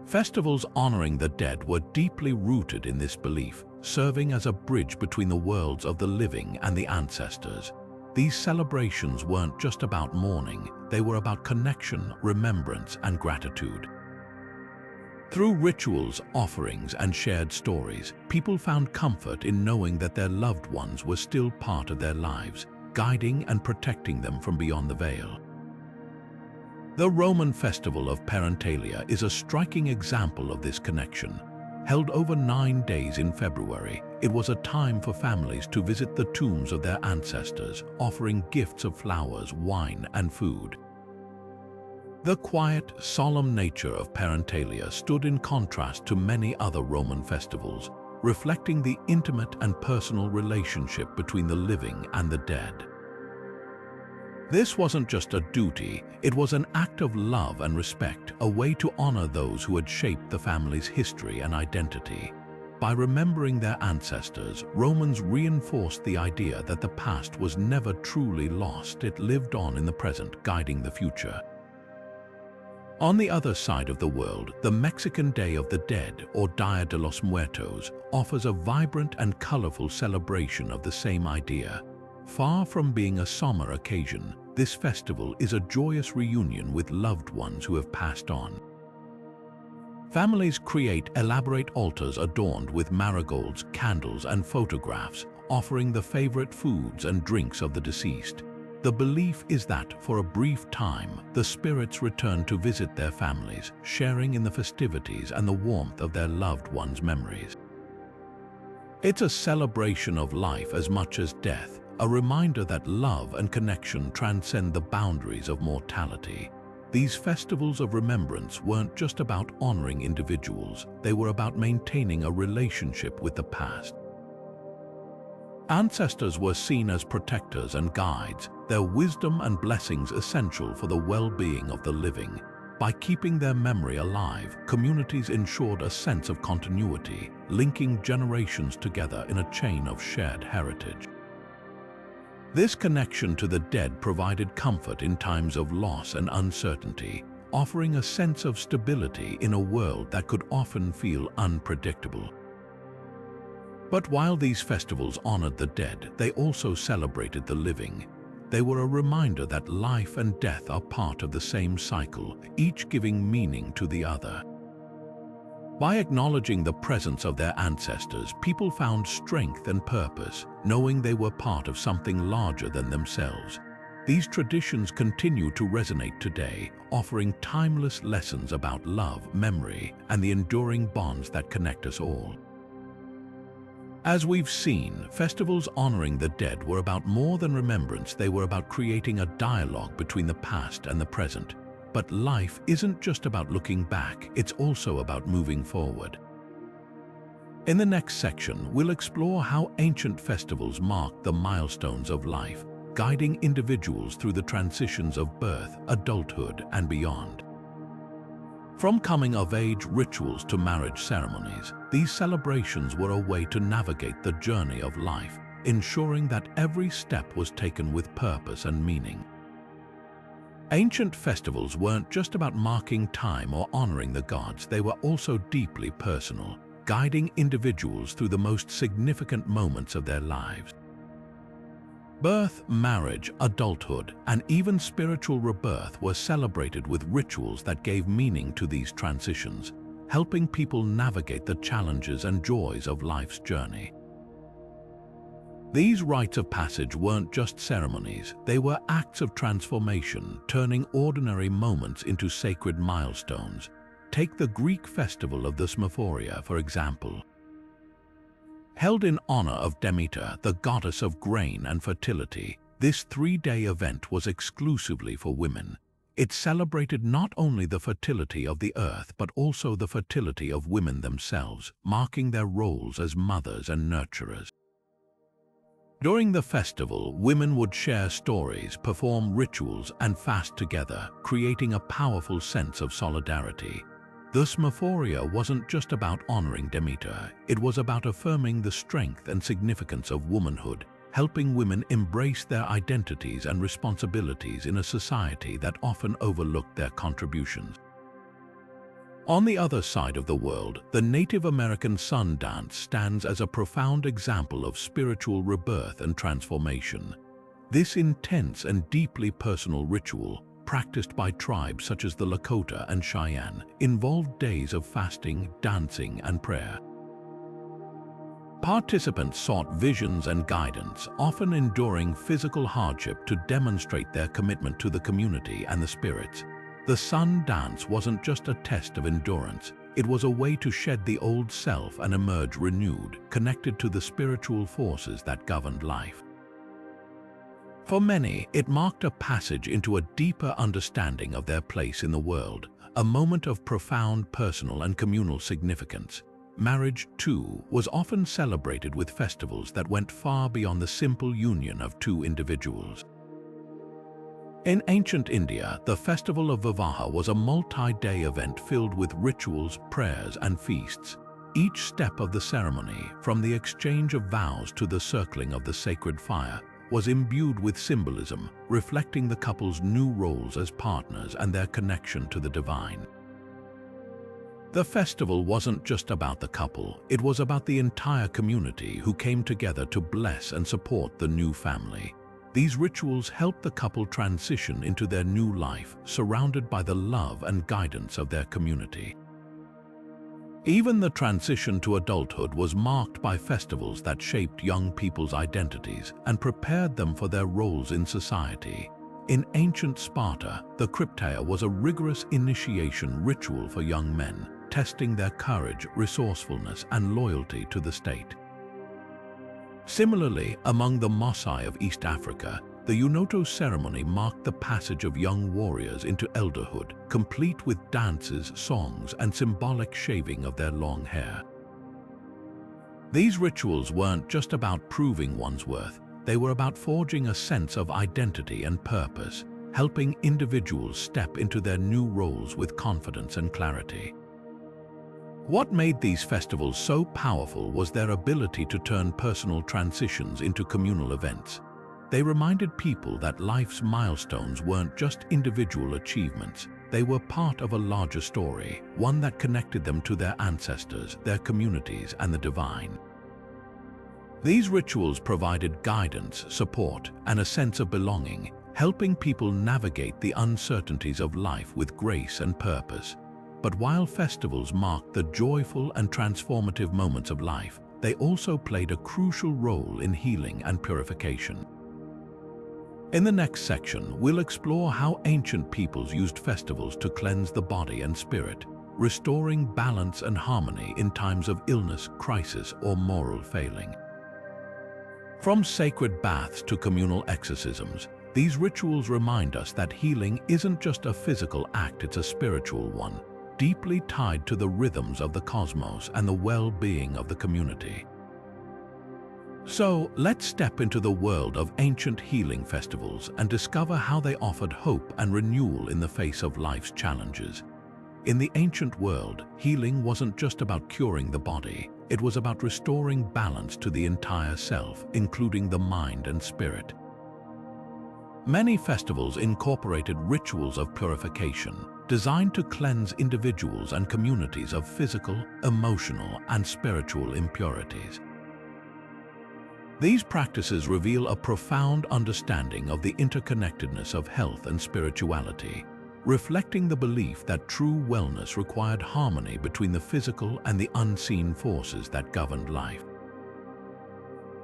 Festivals honoring the dead were deeply rooted in this belief, serving as a bridge between the worlds of the living and the ancestors. These celebrations weren't just about mourning, they were about connection, remembrance, and gratitude. Through rituals, offerings, and shared stories, people found comfort in knowing that their loved ones were still part of their lives, guiding and protecting them from beyond the veil. The Roman festival of Parentalia is a striking example of this connection. Held over 9 days in February, it was a time for families to visit the tombs of their ancestors, offering gifts of flowers, wine, and food. The quiet, solemn nature of Parentalia stood in contrast to many other Roman festivals, reflecting the intimate and personal relationship between the living and the dead. This wasn't just a duty, it was an act of love and respect, a way to honor those who had shaped the family's history and identity. By remembering their ancestors, Romans reinforced the idea that the past was never truly lost, it lived on in the present, guiding the future. On the other side of the world, the Mexican Day of the Dead, or Dia de los Muertos, offers a vibrant and colorful celebration of the same idea. Far from being a somber occasion, this festival is a joyous reunion with loved ones who have passed on. Families create elaborate altars adorned with marigolds, candles, and photographs, offering the favorite foods and drinks of the deceased. The belief is that, for a brief time, the spirits return to visit their families, sharing in the festivities and the warmth of their loved ones' memories. It's a celebration of life as much as death, a reminder that love and connection transcend the boundaries of mortality. These festivals of remembrance weren't just about honoring individuals, they were about maintaining a relationship with the past. Ancestors were seen as protectors and guides, their wisdom and blessings essential for the well-being of the living. By keeping their memory alive, communities ensured a sense of continuity, linking generations together in a chain of shared heritage. This connection to the dead provided comfort in times of loss and uncertainty, offering a sense of stability in a world that could often feel unpredictable. But while these festivals honored the dead, they also celebrated the living. They were a reminder that life and death are part of the same cycle, each giving meaning to the other. By acknowledging the presence of their ancestors, people found strength and purpose, knowing they were part of something larger than themselves. These traditions continue to resonate today, offering timeless lessons about love, memory, and the enduring bonds that connect us all. As we've seen, festivals honoring the dead were about more than remembrance, they were about creating a dialogue between the past and the present. But life isn't just about looking back, it's also about moving forward. In the next section, we'll explore how ancient festivals marked the milestones of life, guiding individuals through the transitions of birth, adulthood, and beyond. From coming-of-age rituals to marriage ceremonies, these celebrations were a way to navigate the journey of life, ensuring that every step was taken with purpose and meaning. Ancient festivals weren't just about marking time or honoring the gods, they were also deeply personal, guiding individuals through the most significant moments of their lives. Birth, marriage, adulthood, and even spiritual rebirth were celebrated with rituals that gave meaning to these transitions, helping people navigate the challenges and joys of life's journey. These rites of passage weren't just ceremonies, they were acts of transformation, turning ordinary moments into sacred milestones. Take the Greek festival of Thesmophoria, for example. Held in honor of Demeter, the goddess of grain and fertility, this 3-day event was exclusively for women. It celebrated not only the fertility of the earth but also the fertility of women themselves, marking their roles as mothers and nurturers. During the festival, women would share stories, perform rituals, and fast together, creating a powerful sense of solidarity. Thesmophoria wasn't just about honoring Demeter, it was about affirming the strength and significance of womanhood, helping women embrace their identities and responsibilities in a society that often overlooked their contributions. On the other side of the world, the Native American sun dance stands as a profound example of spiritual rebirth and transformation. This intense and deeply personal ritual, practiced by tribes such as the Lakota and Cheyenne, involved days of fasting, dancing, and prayer. Participants sought visions and guidance, often enduring physical hardship to demonstrate their commitment to the community and the spirits. The sun dance wasn't just a test of endurance, it was a way to shed the old self and emerge renewed, connected to the spiritual forces that governed life. For many, it marked a passage into a deeper understanding of their place in the world, a moment of profound personal and communal significance. Marriage, too, was often celebrated with festivals that went far beyond the simple union of two individuals. In ancient India, the festival of Vivaha was a multi-day event filled with rituals, prayers, and feasts. Each step of the ceremony, from the exchange of vows to the circling of the sacred fire, was imbued with symbolism, reflecting the couple's new roles as partners and their connection to the divine. The festival wasn't just about the couple, it was about the entire community who came together to bless and support the new family. These rituals helped the couple transition into their new life, surrounded by the love and guidance of their community. Even the transition to adulthood was marked by festivals that shaped young people's identities and prepared them for their roles in society. In ancient Sparta, the Crypteia was a rigorous initiation ritual for young men, testing their courage, resourcefulness, and loyalty to the state. Similarly, among the Maasai of East Africa, the Unoto ceremony marked the passage of young warriors into elderhood, complete with dances, songs, and symbolic shaving of their long hair. These rituals weren't just about proving one's worth, they were about forging a sense of identity and purpose, helping individuals step into their new roles with confidence and clarity. What made these festivals so powerful was their ability to turn personal transitions into communal events. They reminded people that life's milestones weren't just individual achievements, they were part of a larger story, one that connected them to their ancestors, their communities, and the divine. These rituals provided guidance, support, and a sense of belonging, helping people navigate the uncertainties of life with grace and purpose. But while festivals marked the joyful and transformative moments of life, they also played a crucial role in healing and purification. In the next section, we'll explore how ancient peoples used festivals to cleanse the body and spirit, restoring balance and harmony in times of illness, crisis, or moral failing. From sacred baths to communal exorcisms, these rituals remind us that healing isn't just a physical act, it's a spiritual one, deeply tied to the rhythms of the cosmos and the well-being of the community. So, let's step into the world of ancient healing festivals and discover how they offered hope and renewal in the face of life's challenges. In the ancient world, healing wasn't just about curing the body, it was about restoring balance to the entire self, including the mind and spirit. Many festivals incorporated rituals of purification, designed to cleanse individuals and communities of physical, emotional, and spiritual impurities. These practices reveal a profound understanding of the interconnectedness of health and spirituality, reflecting the belief that true wellness required harmony between the physical and the unseen forces that governed life.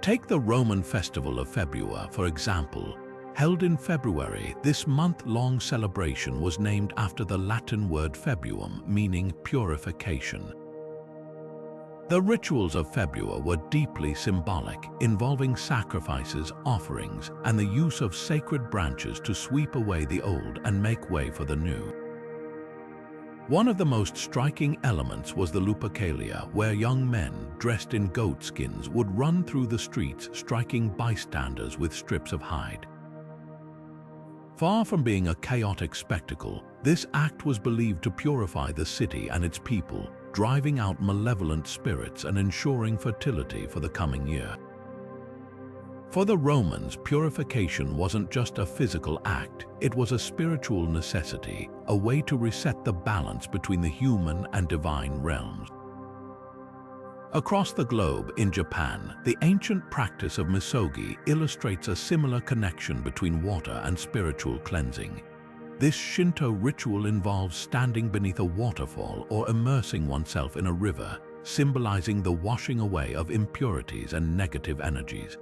Take the Roman festival of February, for example. Held in February, this month-long celebration was named after the Latin word febuum, meaning purification. The rituals of February were deeply symbolic, involving sacrifices, offerings, and the use of sacred branches to sweep away the old and make way for the new. One of the most striking elements was the Lupercalia, where young men dressed in goat skins would run through the streets, striking bystanders with strips of hide. Far from being a chaotic spectacle, this act was believed to purify the city and its people, driving out malevolent spirits and ensuring fertility for the coming year. For the Romans, purification wasn't just a physical act, it was a spiritual necessity, a way to reset the balance between the human and divine realms. Across the globe, in Japan, the ancient practice of misogi illustrates a similar connection between water and spiritual cleansing. This Shinto ritual involves standing beneath a waterfall or immersing oneself in a river, symbolizing the washing away of impurities and negative energies.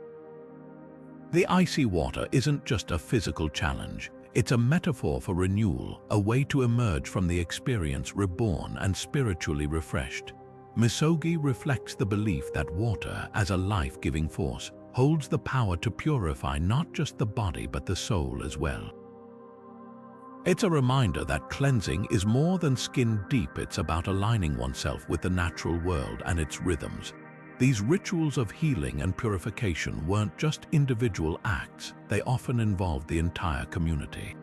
The icy water isn't just a physical challenge, it's a metaphor for renewal, a way to emerge from the experience reborn and spiritually refreshed. Misogi reflects the belief that water, as a life-giving force, holds the power to purify not just the body but the soul as well. It's a reminder that cleansing is more than skin deep, it's about aligning oneself with the natural world and its rhythms. These rituals of healing and purification weren't just individual acts, they often involved the entire community.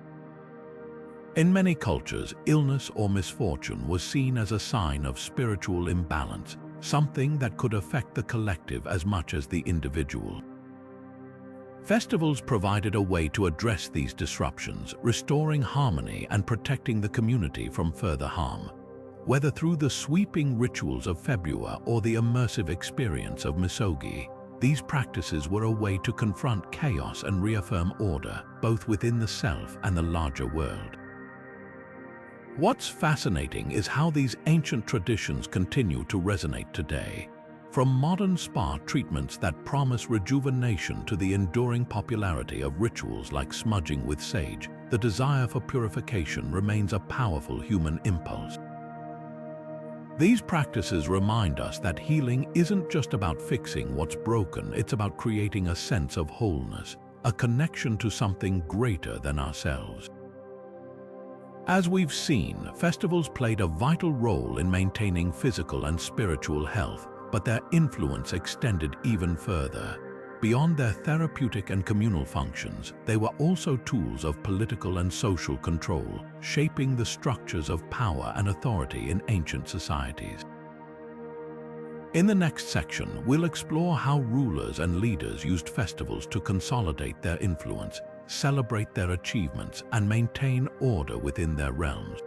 In many cultures, illness or misfortune was seen as a sign of spiritual imbalance, something that could affect the collective as much as the individual. Festivals provided a way to address these disruptions, restoring harmony and protecting the community from further harm. Whether through the sweeping rituals of February or the immersive experience of misogi, these practices were a way to confront chaos and reaffirm order, both within the self and the larger world. What's fascinating is how these ancient traditions continue to resonate today. From modern spa treatments that promise rejuvenation to the enduring popularity of rituals like smudging with sage, the desire for purification remains a powerful human impulse. These practices remind us that healing isn't just about fixing what's broken, it's about creating a sense of wholeness, a connection to something greater than ourselves. As we've seen, festivals played a vital role in maintaining physical and spiritual health, but their influence extended even further. Beyond their therapeutic and communal functions, they were also tools of political and social control, shaping the structures of power and authority in ancient societies. In the next section, we'll explore how rulers and leaders used festivals to consolidate their influence, celebrate their achievements, and maintain order within their realms.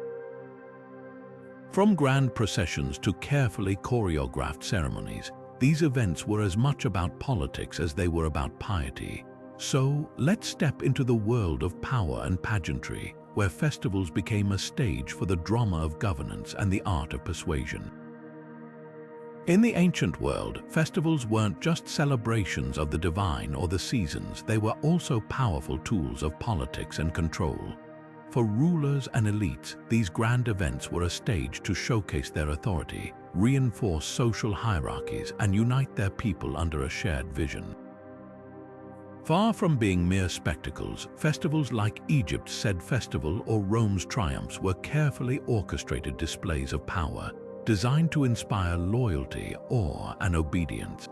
From grand processions to carefully choreographed ceremonies, these events were as much about politics as they were about piety. So, let's step into the world of power and pageantry, where festivals became a stage for the drama of governance and the art of persuasion. In the ancient world, festivals weren't just celebrations of the divine or the seasons, they were also powerful tools of politics and control. For rulers and elites, these grand events were a stage to showcase their authority, reinforce social hierarchies, and unite their people under a shared vision. Far from being mere spectacles, festivals like Egypt's Sed Festival or Rome's triumphs were carefully orchestrated displays of power, designed to inspire loyalty, awe, and obedience.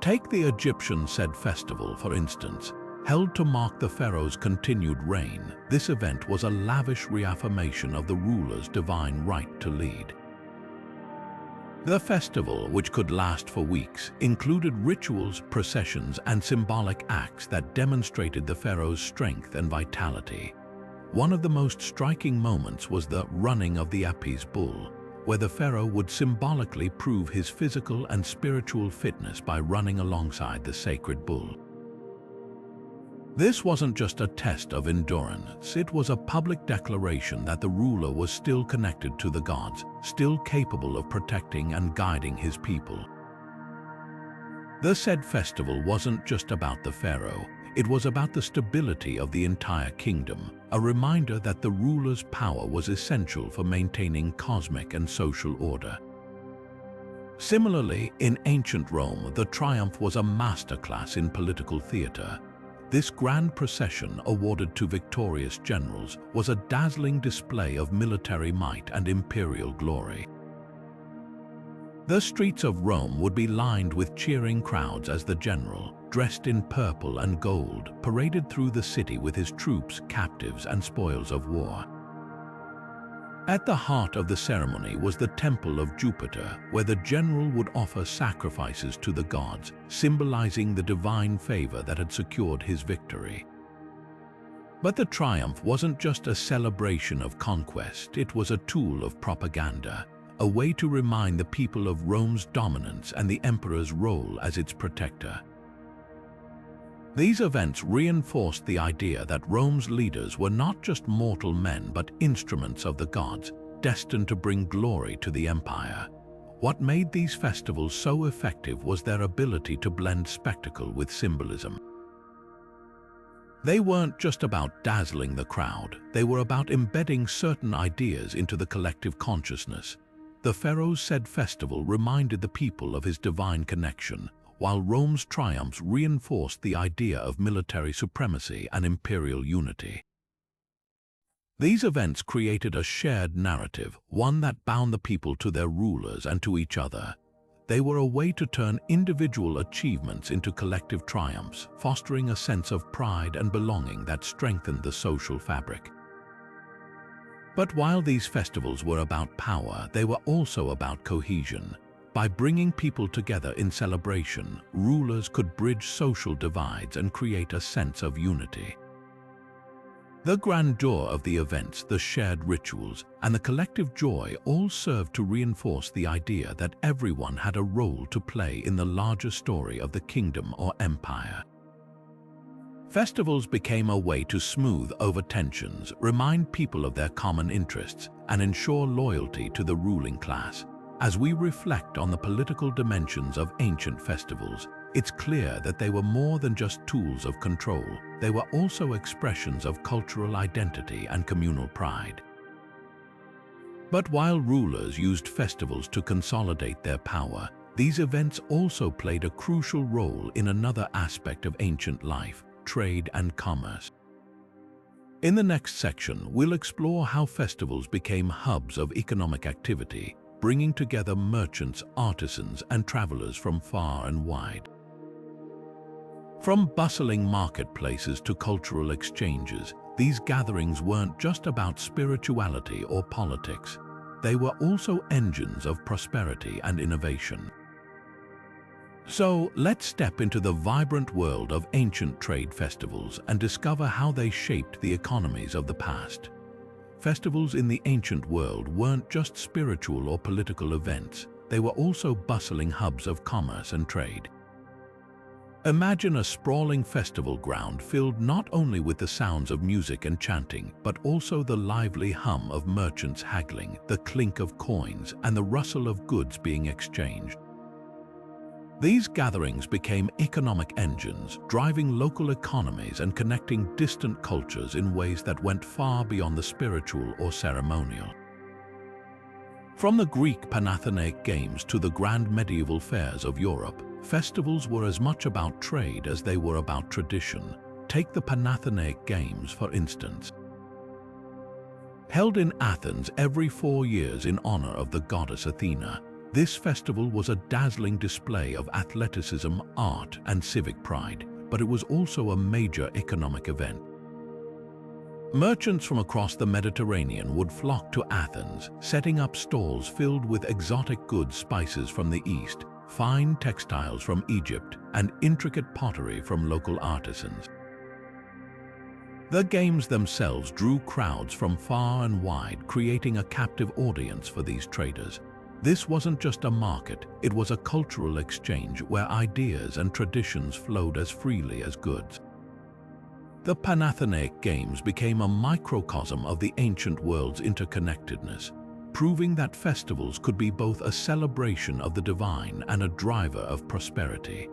Take the Egyptian Sed Festival, for instance. Held to mark the pharaoh's continued reign, this event was a lavish reaffirmation of the ruler's divine right to lead. The festival, which could last for weeks, included rituals, processions, and symbolic acts that demonstrated the pharaoh's strength and vitality. One of the most striking moments was the running of the Apis bull, where the pharaoh would symbolically prove his physical and spiritual fitness by running alongside the sacred bull. This wasn't just a test of endurance, it was a public declaration that the ruler was still connected to the gods, still capable of protecting and guiding his people. The Sed Festival wasn't just about the pharaoh, it was about the stability of the entire kingdom, a reminder that the ruler's power was essential for maintaining cosmic and social order. Similarly, in ancient Rome, the triumph was a masterclass in political theatre. This grand procession, awarded to victorious generals, was a dazzling display of military might and imperial glory. The streets of Rome would be lined with cheering crowds as the general, dressed in purple and gold, paraded through the city with his troops, captives, and spoils of war. At the heart of the ceremony was the Temple of Jupiter, where the general would offer sacrifices to the gods, symbolizing the divine favor that had secured his victory. But the triumph wasn't just a celebration of conquest, it was a tool of propaganda, a way to remind the people of Rome's dominance and the emperor's role as its protector. These events reinforced the idea that Rome's leaders were not just mortal men but instruments of the gods, destined to bring glory to the empire. What made these festivals so effective was their ability to blend spectacle with symbolism. They weren't just about dazzling the crowd, they were about embedding certain ideas into the collective consciousness. The pharaoh's said festival reminded the people of his divine connection, while Rome's triumphs reinforced the idea of military supremacy and imperial unity. These events created a shared narrative, one that bound the people to their rulers and to each other. They were a way to turn individual achievements into collective triumphs, fostering a sense of pride and belonging that strengthened the social fabric. But while these festivals were about power, they were also about cohesion. By bringing people together in celebration, rulers could bridge social divides and create a sense of unity. The grandeur of the events, the shared rituals, and the collective joy all served to reinforce the idea that everyone had a role to play in the larger story of the kingdom or empire. Festivals became a way to smooth over tensions, remind people of their common interests, and ensure loyalty to the ruling class. As we reflect on the political dimensions of ancient festivals, it's clear that they were more than just tools of control. They were also expressions of cultural identity and communal pride. But while rulers used festivals to consolidate their power, these events also played a crucial role in another aspect of ancient life: trade and commerce. In the next section, we'll explore how festivals became hubs of economic activity, bringing together merchants, artisans, and travelers from far and wide. From bustling marketplaces to cultural exchanges, these gatherings weren't just about spirituality or politics. They were also engines of prosperity and innovation. So, let's step into the vibrant world of ancient trade festivals and discover how they shaped the economies of the past. Festivals in the ancient world weren't just spiritual or political events, they were also bustling hubs of commerce and trade. Imagine a sprawling festival ground filled not only with the sounds of music and chanting, but also the lively hum of merchants haggling, the clink of coins, and the rustle of goods being exchanged. These gatherings became economic engines, driving local economies and connecting distant cultures in ways that went far beyond the spiritual or ceremonial. From the Greek Panathenaic Games to the grand medieval fairs of Europe, festivals were as much about trade as they were about tradition. Take the Panathenaic Games, for instance. Held in Athens every 4 years in honor of the goddess Athena, this festival was a dazzling display of athleticism, art, and civic pride, but it was also a major economic event. Merchants from across the Mediterranean would flock to Athens, setting up stalls filled with exotic goods, spices from the East, fine textiles from Egypt, and intricate pottery from local artisans. The games themselves drew crowds from far and wide, creating a captive audience for these traders. This wasn't just a market, it was a cultural exchange where ideas and traditions flowed as freely as goods. The Panathenaic Games became a microcosm of the ancient world's interconnectedness, proving that festivals could be both a celebration of the divine and a driver of prosperity.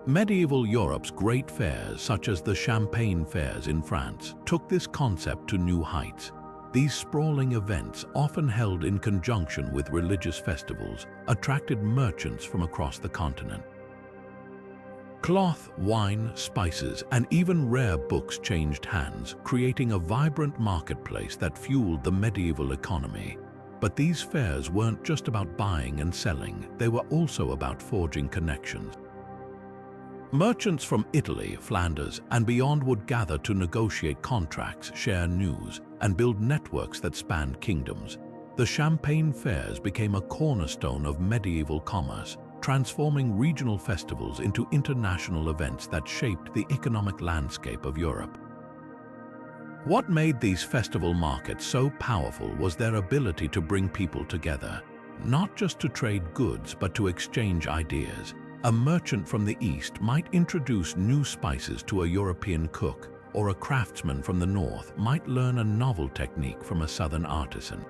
Medieval Europe's great fairs, such as the Champagne fairs in France, took this concept to new heights. These sprawling events, often held in conjunction with religious festivals, attracted merchants from across the continent. Cloth, wine, spices, and even rare books changed hands, creating a vibrant marketplace that fueled the medieval economy. But these fairs weren't just about buying and selling, they were also about forging connections. Merchants from Italy, Flanders, and beyond would gather to negotiate contracts, share news, and build networks that spanned kingdoms. The Champagne fairs became a cornerstone of medieval commerce, transforming regional festivals into international events that shaped the economic landscape of Europe. What made these festival markets so powerful was their ability to bring people together, not just to trade goods but to exchange ideas. A merchant from the East might introduce new spices to a European cook, or a craftsman from the North might learn a novel technique from a Southern artisan.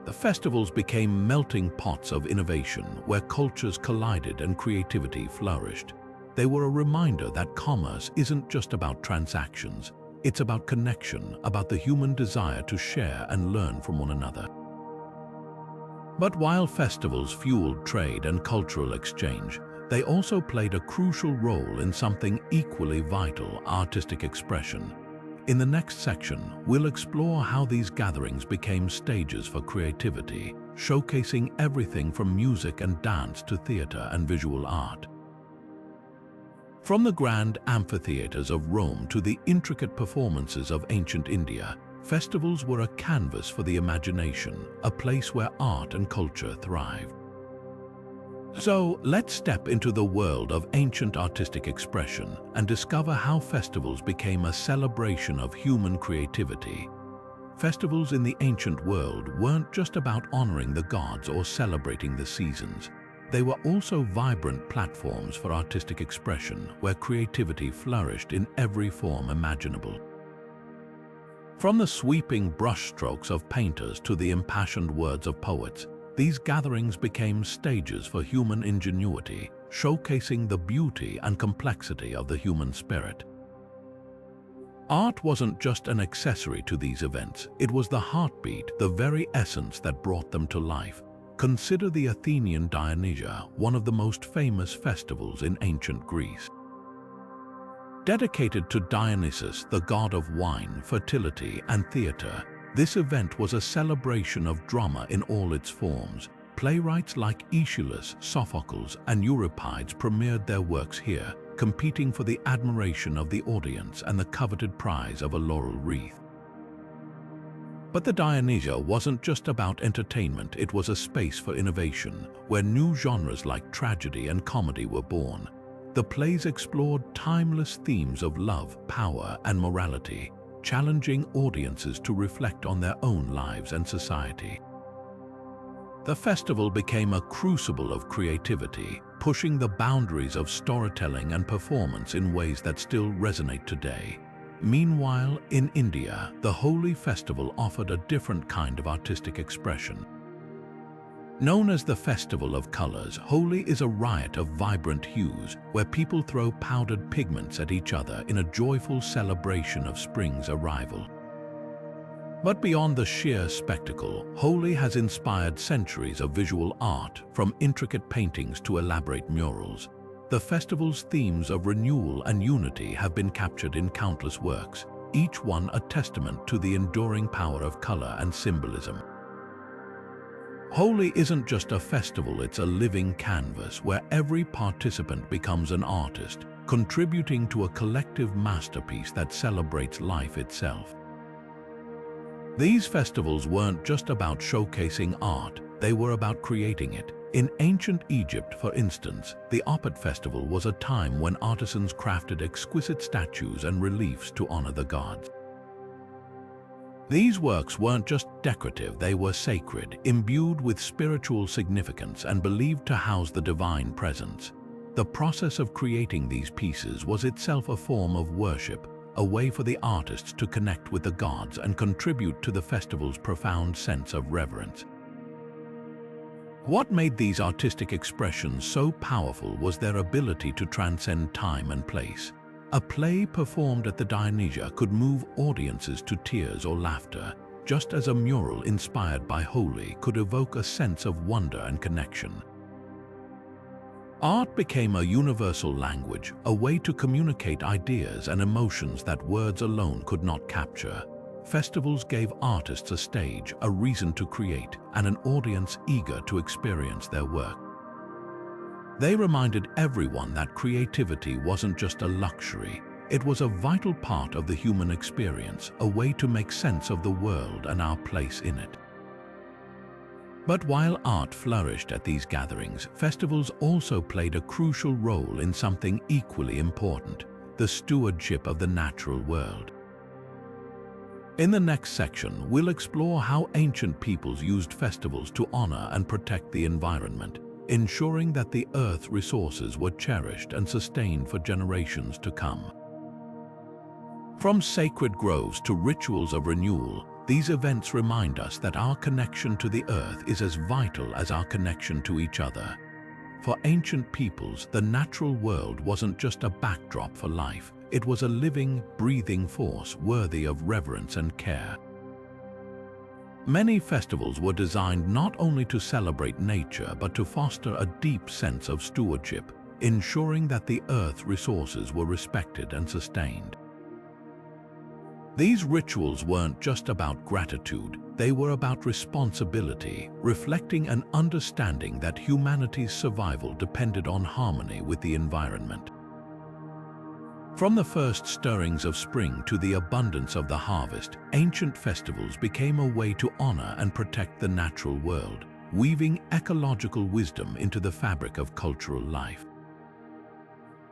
The festivals became melting pots of innovation where cultures collided and creativity flourished. They were a reminder that commerce isn't just about transactions, it's about connection, about the human desire to share and learn from one another. But while festivals fueled trade and cultural exchange, they also played a crucial role in something equally vital: artistic expression. In the next section, we'll explore how these gatherings became stages for creativity, showcasing everything from music and dance to theater and visual art. From the grand amphitheaters of Rome to the intricate performances of ancient India, festivals were a canvas for the imagination, a place where art and culture thrived. So, let's step into the world of ancient artistic expression and discover how festivals became a celebration of human creativity. Festivals in the ancient world weren't just about honoring the gods or celebrating the seasons. They were also vibrant platforms for artistic expression where creativity flourished in every form imaginable. From the sweeping brushstrokes of painters to the impassioned words of poets, these gatherings became stages for human ingenuity, showcasing the beauty and complexity of the human spirit. Art wasn't just an accessory to these events, it was the heartbeat, the very essence that brought them to life. Consider the Athenian Dionysia, one of the most famous festivals in ancient Greece. Dedicated to Dionysus, the god of wine, fertility, and theater, this event was a celebration of drama in all its forms. Playwrights like Aeschylus, Sophocles, and Euripides premiered their works here, competing for the admiration of the audience and the coveted prize of a laurel wreath. But the Dionysia wasn't just about entertainment, it was a space for innovation, where new genres like tragedy and comedy were born. The plays explored timeless themes of love, power, and morality, challenging audiences to reflect on their own lives and society. The festival became a crucible of creativity, pushing the boundaries of storytelling and performance in ways that still resonate today. Meanwhile, in India, the Holi festival offered a different kind of artistic expression. Known as the Festival of Colors, Holi is a riot of vibrant hues where people throw powdered pigments at each other in a joyful celebration of spring's arrival. But beyond the sheer spectacle, Holi has inspired centuries of visual art, from intricate paintings to elaborate murals. The festival's themes of renewal and unity have been captured in countless works, each one a testament to the enduring power of color and symbolism. Holi isn't just a festival, it's a living canvas where every participant becomes an artist, contributing to a collective masterpiece that celebrates life itself. These festivals weren't just about showcasing art, they were about creating it. In ancient Egypt, for instance, the Opet festival was a time when artisans crafted exquisite statues and reliefs to honor the gods. These works weren't just decorative, they were sacred, imbued with spiritual significance and believed to house the divine presence. The process of creating these pieces was itself a form of worship, a way for the artists to connect with the gods and contribute to the festival's profound sense of reverence. What made these artistic expressions so powerful was their ability to transcend time and place. A play performed at the Dionysia could move audiences to tears or laughter, just as a mural inspired by Holi could evoke a sense of wonder and connection. Art became a universal language, a way to communicate ideas and emotions that words alone could not capture. Festivals gave artists a stage, a reason to create, and an audience eager to experience their work. They reminded everyone that creativity wasn't just a luxury, it was a vital part of the human experience, a way to make sense of the world and our place in it. But while art flourished at these gatherings, festivals also played a crucial role in something equally important: the stewardship of the natural world. In the next section, we'll explore how ancient peoples used festivals to honor and protect the environment, ensuring that the Earth's resources were cherished and sustained for generations to come. From sacred groves to rituals of renewal, these events remind us that our connection to the Earth is as vital as our connection to each other. For ancient peoples, the natural world wasn't just a backdrop for life, it was a living, breathing force worthy of reverence and care. Many festivals were designed not only to celebrate nature but to foster a deep sense of stewardship, ensuring that the Earth's resources were respected and sustained. These rituals weren't just about gratitude, they were about responsibility, reflecting an understanding that humanity's survival depended on harmony with the environment. From the first stirrings of spring to the abundance of the harvest, ancient festivals became a way to honor and protect the natural world, weaving ecological wisdom into the fabric of cultural life.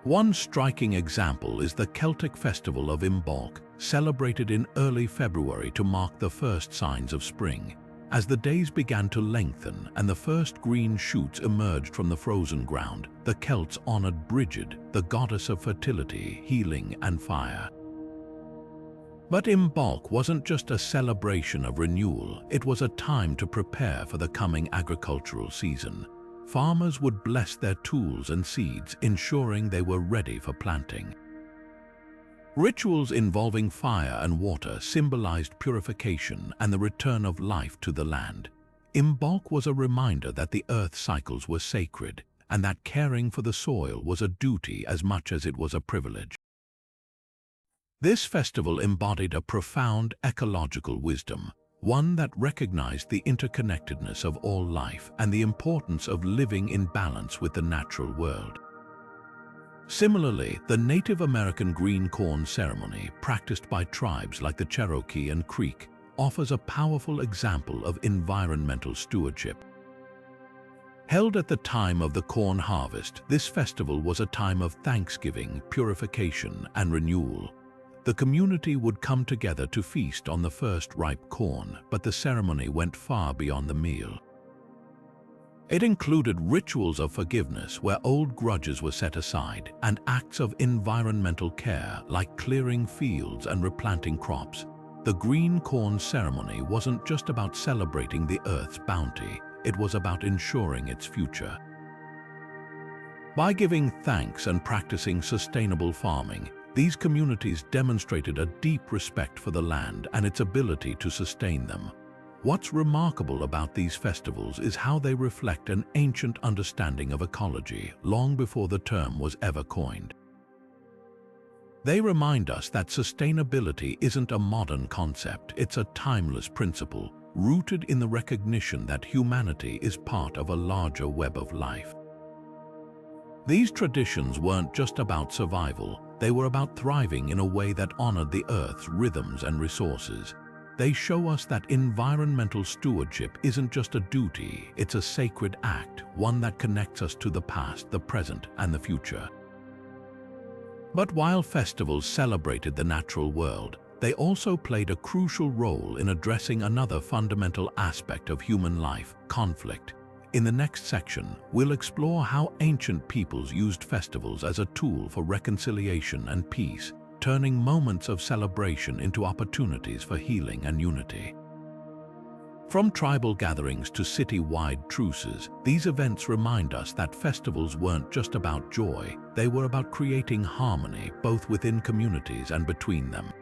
One striking example is the Celtic festival of Imbolc, celebrated in early February to mark the first signs of spring. As the days began to lengthen and the first green shoots emerged from the frozen ground, the Celts honored Brigid, the goddess of fertility, healing, and fire. But Imbolc wasn't just a celebration of renewal, it was a time to prepare for the coming agricultural season. Farmers would bless their tools and seeds, ensuring they were ready for planting. Rituals involving fire and water symbolized purification and the return of life to the land. Imbolc was a reminder that the Earth's cycles were sacred and that caring for the soil was a duty as much as it was a privilege. This festival embodied a profound ecological wisdom, one that recognized the interconnectedness of all life and the importance of living in balance with the natural world. Similarly, the Native American green corn ceremony, practiced by tribes like the Cherokee and Creek, offers a powerful example of environmental stewardship. Held at the time of the corn harvest, this festival was a time of thanksgiving, purification, and renewal. The community would come together to feast on the first ripe corn, but the ceremony went far beyond the meal. It included rituals of forgiveness where old grudges were set aside and acts of environmental care like clearing fields and replanting crops. The green corn ceremony wasn't just about celebrating the Earth's bounty, it was about ensuring its future. By giving thanks and practicing sustainable farming, these communities demonstrated a deep respect for the land and its ability to sustain them. What's remarkable about these festivals is how they reflect an ancient understanding of ecology long before the term was ever coined. They remind us that sustainability isn't a modern concept, it's a timeless principle, rooted in the recognition that humanity is part of a larger web of life. These traditions weren't just about survival, they were about thriving in a way that honored the Earth's rhythms and resources. They show us that environmental stewardship isn't just a duty, it's a sacred act, one that connects us to the past, the present, and the future. But while festivals celebrated the natural world, they also played a crucial role in addressing another fundamental aspect of human life: conflict. In the next section, we'll explore how ancient peoples used festivals as a tool for reconciliation and peace, turning moments of celebration into opportunities for healing and unity. From tribal gatherings to city-wide truces, these events remind us that festivals weren't just about joy, they were about creating harmony both within communities and between them.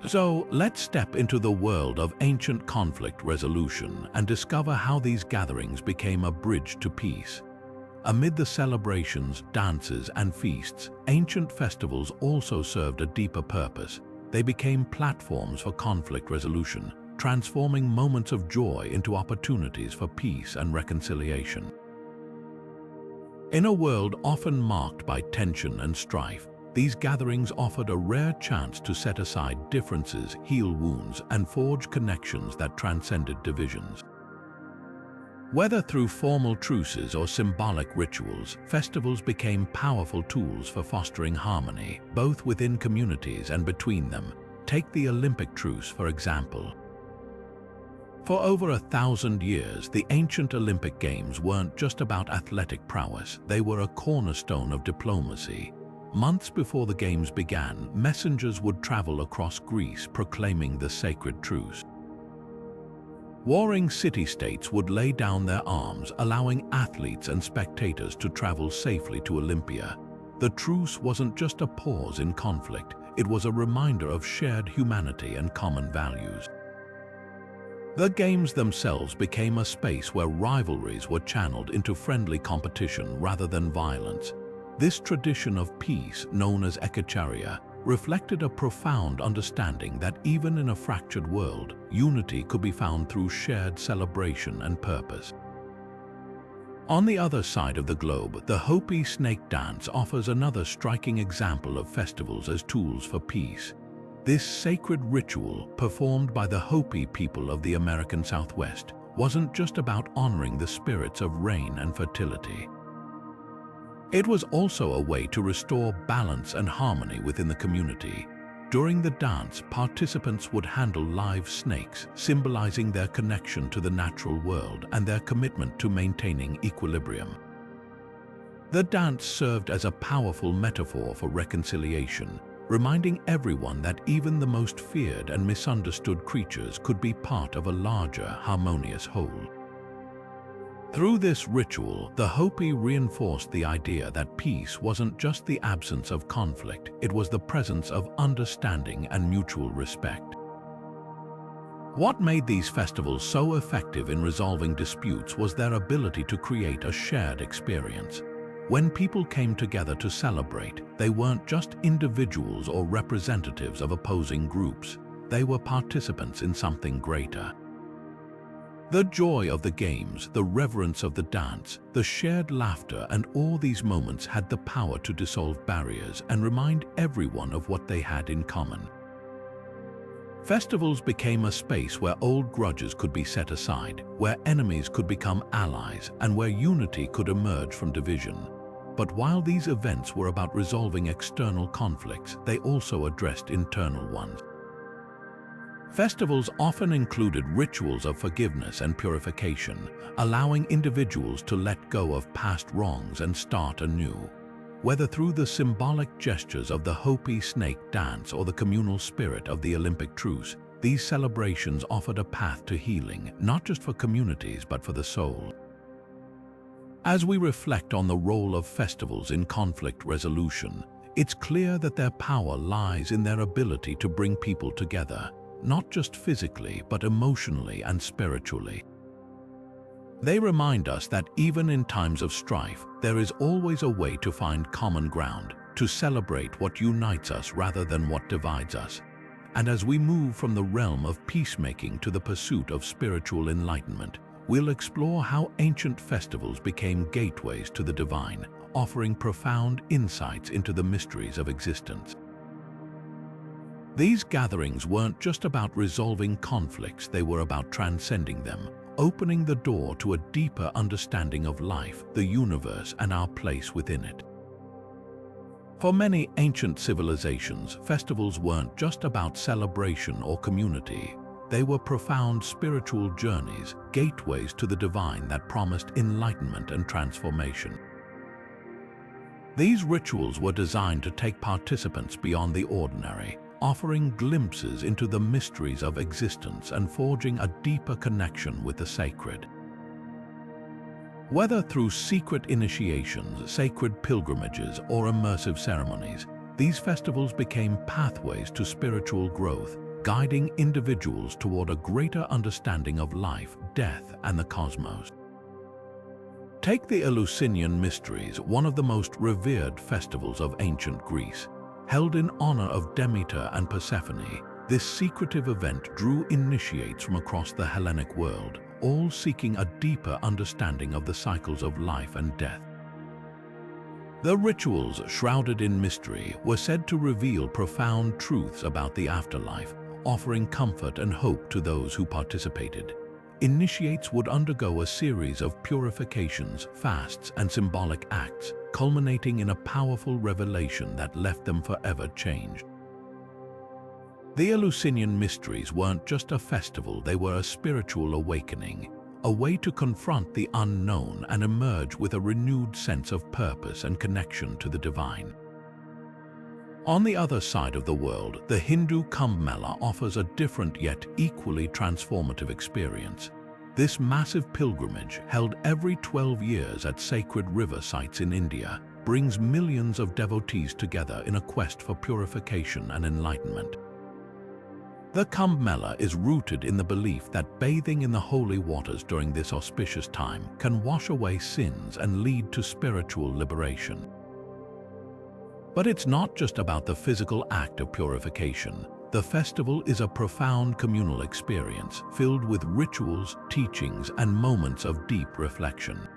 So, let's step into the world of ancient conflict resolution and discover how these gatherings became a bridge to peace. Amid the celebrations, dances, and feasts, ancient festivals also served a deeper purpose. They became platforms for conflict resolution, transforming moments of joy into opportunities for peace and reconciliation. In a world often marked by tension and strife, these gatherings offered a rare chance to set aside differences, heal wounds, and forge connections that transcended divisions. Whether through formal truces or symbolic rituals, festivals became powerful tools for fostering harmony, both within communities and between them. Take the Olympic truce, for example. For over 1,000 years, the ancient Olympic Games weren't just about athletic prowess, they were a cornerstone of diplomacy. Months before the Games began, messengers would travel across Greece proclaiming the sacred truce. Warring city-states would lay down their arms, allowing athletes and spectators to travel safely to Olympia. The truce wasn't just a pause in conflict, it was a reminder of shared humanity and common values. The Games themselves became a space where rivalries were channeled into friendly competition rather than violence. This tradition of peace, known as Ekacharia, reflected a profound understanding that even in a fractured world, unity could be found through shared celebration and purpose. On the other side of the globe, the Hopi snake dance offers another striking example of festivals as tools for peace. This sacred ritual, performed by the Hopi people of the American Southwest, wasn't just about honoring the spirits of rain and fertility. It was also a way to restore balance and harmony within the community. During the dance, participants would handle live snakes, symbolizing their connection to the natural world and their commitment to maintaining equilibrium. The dance served as a powerful metaphor for reconciliation, reminding everyone that even the most feared and misunderstood creatures could be part of a larger, harmonious whole. Through this ritual, the Hopi reinforced the idea that peace wasn't just the absence of conflict, it was the presence of understanding and mutual respect. What made these festivals so effective in resolving disputes was their ability to create a shared experience. When people came together to celebrate, they weren't just individuals or representatives of opposing groups, they were participants in something greater. The joy of the games, the reverence of the dance, the shared laughter, and all these moments had the power to dissolve barriers and remind everyone of what they had in common. Festivals became a space where old grudges could be set aside, where enemies could become allies, and where unity could emerge from division. But while these events were about resolving external conflicts, they also addressed internal ones. Festivals often included rituals of forgiveness and purification, allowing individuals to let go of past wrongs and start anew. Whether through the symbolic gestures of the Hopi snake dance or the communal spirit of the Olympic truce, these celebrations offered a path to healing, not just for communities but for the soul. As we reflect on the role of festivals in conflict resolution, it's clear that their power lies in their ability to bring people together, not just physically but emotionally and spiritually. They remind us that even in times of strife, there is always a way to find common ground, to celebrate what unites us rather than what divides us. And as we move from the realm of peacemaking to the pursuit of spiritual enlightenment, we'll explore how ancient festivals became gateways to the divine, offering profound insights into the mysteries of existence. These gatherings weren't just about resolving conflicts, they were about transcending them, opening the door to a deeper understanding of life, the universe, and our place within it. For many ancient civilizations, festivals weren't just about celebration or community. They were profound spiritual journeys, gateways to the divine that promised enlightenment and transformation. These rituals were designed to take participants beyond the ordinary, offering glimpses into the mysteries of existence and forging a deeper connection with the sacred. Whether through secret initiations, sacred pilgrimages, or immersive ceremonies, these festivals became pathways to spiritual growth, guiding individuals toward a greater understanding of life, death, and the cosmos. Take the Eleusinian Mysteries, one of the most revered festivals of ancient Greece. Held in honor of Demeter and Persephone, this secretive event drew initiates from across the Hellenic world, all seeking a deeper understanding of the cycles of life and death. The rituals, shrouded in mystery, were said to reveal profound truths about the afterlife, offering comfort and hope to those who participated. Initiates would undergo a series of purifications, fasts, and symbolic acts, culminating in a powerful revelation that left them forever changed. The Eleusinian Mysteries weren't just a festival, they were a spiritual awakening, a way to confront the unknown and emerge with a renewed sense of purpose and connection to the divine. On the other side of the world, the Hindu Kumbh Mela offers a different yet equally transformative experience. This massive pilgrimage, held every 12 years at sacred river sites in India, brings millions of devotees together in a quest for purification and enlightenment. The Kumbh Mela is rooted in the belief that bathing in the holy waters during this auspicious time can wash away sins and lead to spiritual liberation. But it's not just about the physical act of purification. The festival is a profound communal experience filled with rituals, teachings, and moments of deep reflection.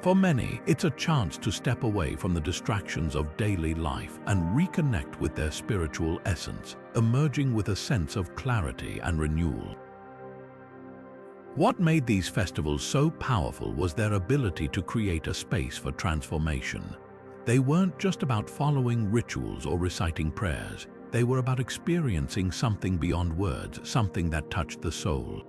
For many, it's a chance to step away from the distractions of daily life and reconnect with their spiritual essence, emerging with a sense of clarity and renewal. What made these festivals so powerful was their ability to create a space for transformation. They weren't just about following rituals or reciting prayers. They were about experiencing something beyond words, something that touched the soul.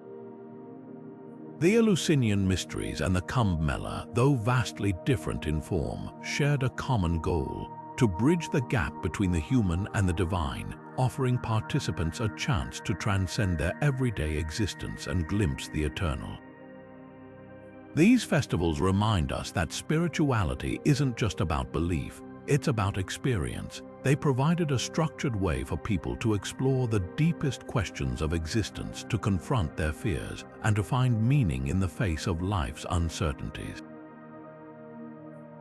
The Eleusinian Mysteries and the Kumbh Mela, though vastly different in form, shared a common goal: to bridge the gap between the human and the divine, offering participants a chance to transcend their everyday existence and glimpse the eternal. These festivals remind us that spirituality isn't just about belief, it's about experience. They provided a structured way for people to explore the deepest questions of existence, to confront their fears, and to find meaning in the face of life's uncertainties.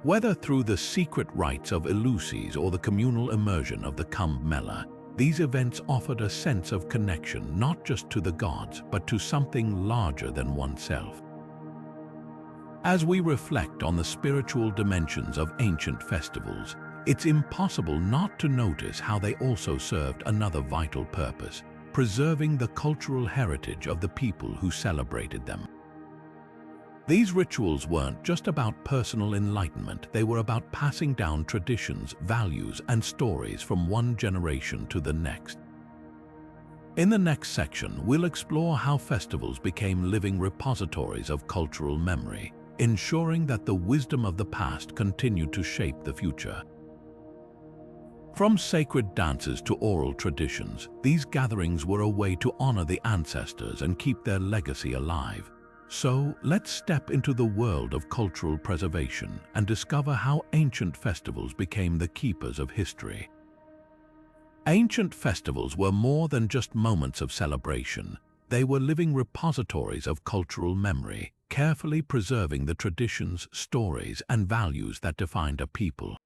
Whether through the secret rites of Eleusis or the communal immersion of the Kumbh Mela, these events offered a sense of connection not just to the gods, but to something larger than oneself. As we reflect on the spiritual dimensions of ancient festivals, it's impossible not to notice how they also served another vital purpose: preserving the cultural heritage of the people who celebrated them. These rituals weren't just about personal enlightenment, they were about passing down traditions, values, and stories from one generation to the next. In the next section, we'll explore how festivals became living repositories of cultural memory, ensuring that the wisdom of the past continued to shape the future. From sacred dances to oral traditions, these gatherings were a way to honor the ancestors and keep their legacy alive. So, let's step into the world of cultural preservation and discover how ancient festivals became the keepers of history. Ancient festivals were more than just moments of celebration. They were living repositories of cultural memory, carefully preserving the traditions, stories, and values that defined a people.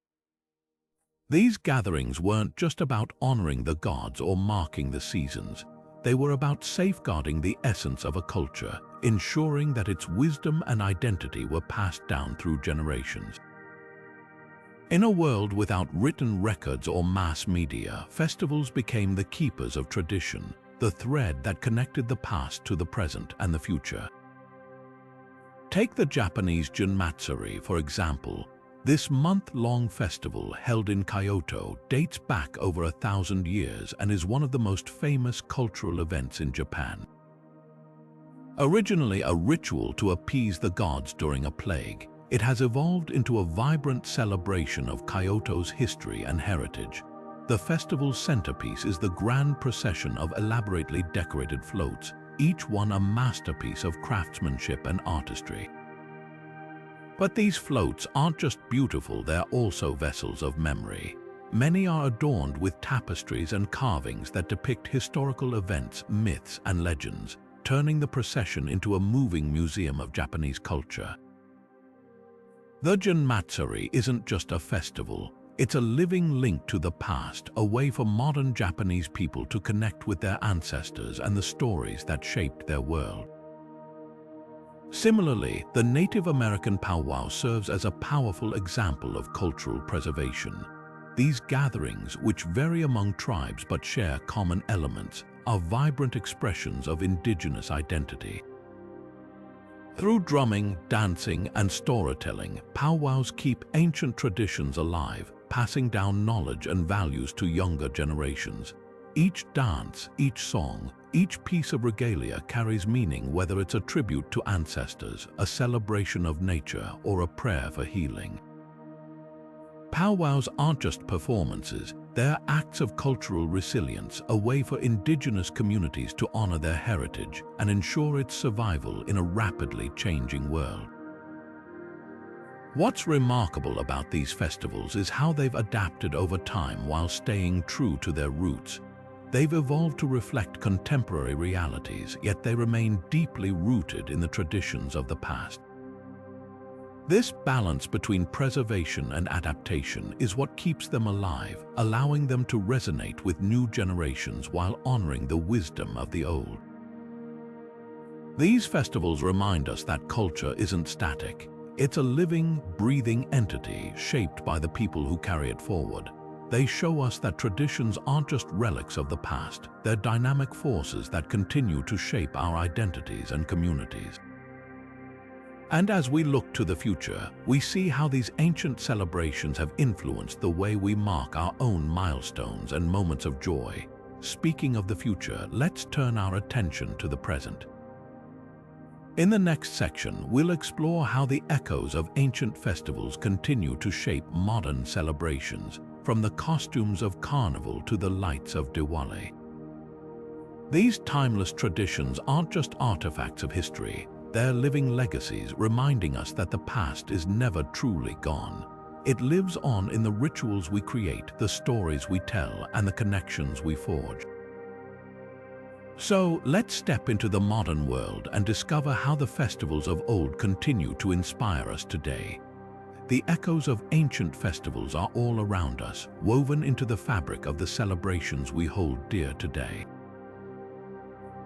These gatherings weren't just about honoring the gods or marking the seasons. They were about safeguarding the essence of a culture, ensuring that its wisdom and identity were passed down through generations. In a world without written records or mass media, festivals became the keepers of tradition, the thread that connected the past to the present and the future. Take the Japanese Junmatsuri, for example. This month-long festival, held in Kyoto, dates back over 1,000 years and is one of the most famous cultural events in Japan. Originally a ritual to appease the gods during a plague, it has evolved into a vibrant celebration of Kyoto's history and heritage. The festival's centerpiece is the grand procession of elaborately decorated floats, each one a masterpiece of craftsmanship and artistry. But these floats aren't just beautiful, they're also vessels of memory. Many are adorned with tapestries and carvings that depict historical events, myths, and legends, turning the procession into a moving museum of Japanese culture. The Janmatsuri isn't just a festival, it's a living link to the past, a way for modern Japanese people to connect with their ancestors and the stories that shaped their world. Similarly, the Native American powwow serves as a powerful example of cultural preservation. These gatherings, which vary among tribes but share common elements, are vibrant expressions of indigenous identity. Through drumming, dancing, and storytelling, powwows keep ancient traditions alive, passing down knowledge and values to younger generations. Each dance, each song, each piece of regalia carries meaning, whether it's a tribute to ancestors, a celebration of nature, or a prayer for healing. Powwows aren't just performances, they're acts of cultural resilience, a way for indigenous communities to honor their heritage and ensure its survival in a rapidly changing world. What's remarkable about these festivals is how they've adapted over time while staying true to their roots. They've evolved to reflect contemporary realities, yet they remain deeply rooted in the traditions of the past. This balance between preservation and adaptation is what keeps them alive, allowing them to resonate with new generations while honoring the wisdom of the old. These festivals remind us that culture isn't static. It's a living, breathing entity shaped by the people who carry it forward. They show us that traditions aren't just relics of the past, they're dynamic forces that continue to shape our identities and communities. And as we look to the future, we see how these ancient celebrations have influenced the way we mark our own milestones and moments of joy. Speaking of the future, let's turn our attention to the present. In the next section, we'll explore how the echoes of ancient festivals continue to shape modern celebrations, from the costumes of Carnival to the lights of Diwali. These timeless traditions aren't just artifacts of history, they're living legacies reminding us that the past is never truly gone. It lives on in the rituals we create, the stories we tell, and the connections we forge. So, let's step into the modern world and discover how the festivals of old continue to inspire us today. The echoes of ancient festivals are all around us, woven into the fabric of the celebrations we hold dear today.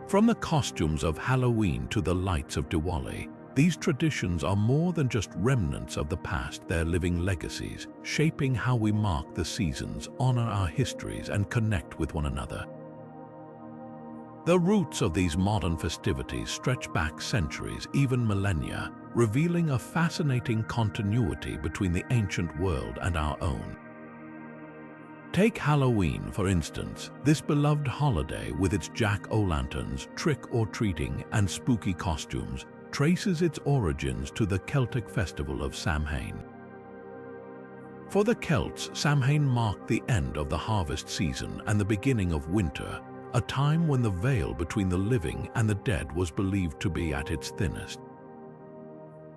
From the costumes of Halloween to the lights of Diwali, these traditions are more than just remnants of the past, they're living legacies, shaping how we mark the seasons, honor our histories, and connect with one another. The roots of these modern festivities stretch back centuries, even millennia, revealing a fascinating continuity between the ancient world and our own. Take Halloween, for instance. This beloved holiday, with its jack-o'-lanterns, trick-or-treating, and spooky costumes, traces its origins to the Celtic festival of Samhain. For the Celts, Samhain marked the end of the harvest season and the beginning of winter, a time when the veil between the living and the dead was believed to be at its thinnest.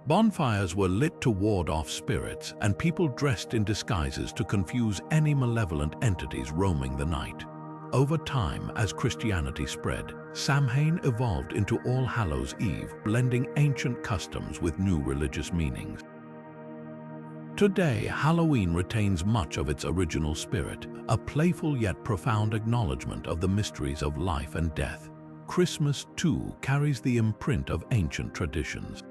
Bonfires were lit to ward off spirits, and people dressed in disguises to confuse any malevolent entities roaming the night. Over time, as Christianity spread, Samhain evolved into All Hallows' Eve, blending ancient customs with new religious meanings. Today, Halloween retains much of its original spirit, a playful yet profound acknowledgement of the mysteries of life and death. Christmas, too, carries the imprint of ancient traditions.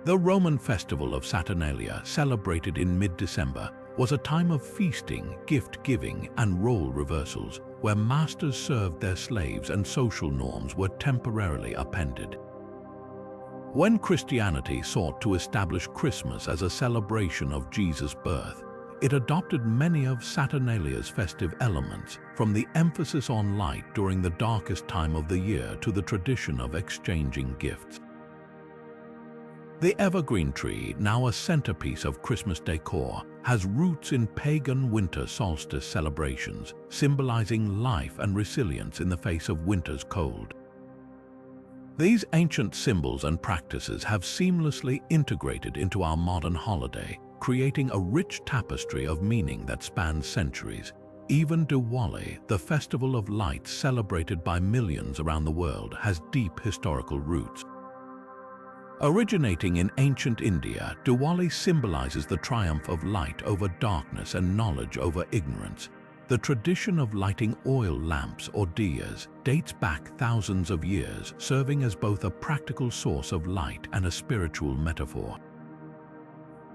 The Roman festival of Saturnalia, celebrated in mid-December, was a time of feasting, gift-giving, and role reversals, where masters served their slaves and social norms were temporarily upended. When Christianity sought to establish Christmas as a celebration of Jesus' birth, it adopted many of Saturnalia's festive elements, from the emphasis on light during the darkest time of the year to the tradition of exchanging gifts. The evergreen tree, now a centerpiece of Christmas decor, has roots in pagan winter solstice celebrations, symbolizing life and resilience in the face of winter's cold. These ancient symbols and practices have seamlessly integrated into our modern holiday, creating a rich tapestry of meaning that spans centuries. Even Diwali, the festival of lights celebrated by millions around the world, has deep historical roots. Originating in ancient India, Diwali symbolizes the triumph of light over darkness and knowledge over ignorance. The tradition of lighting oil lamps or diyas dates back thousands of years, serving as both a practical source of light and a spiritual metaphor.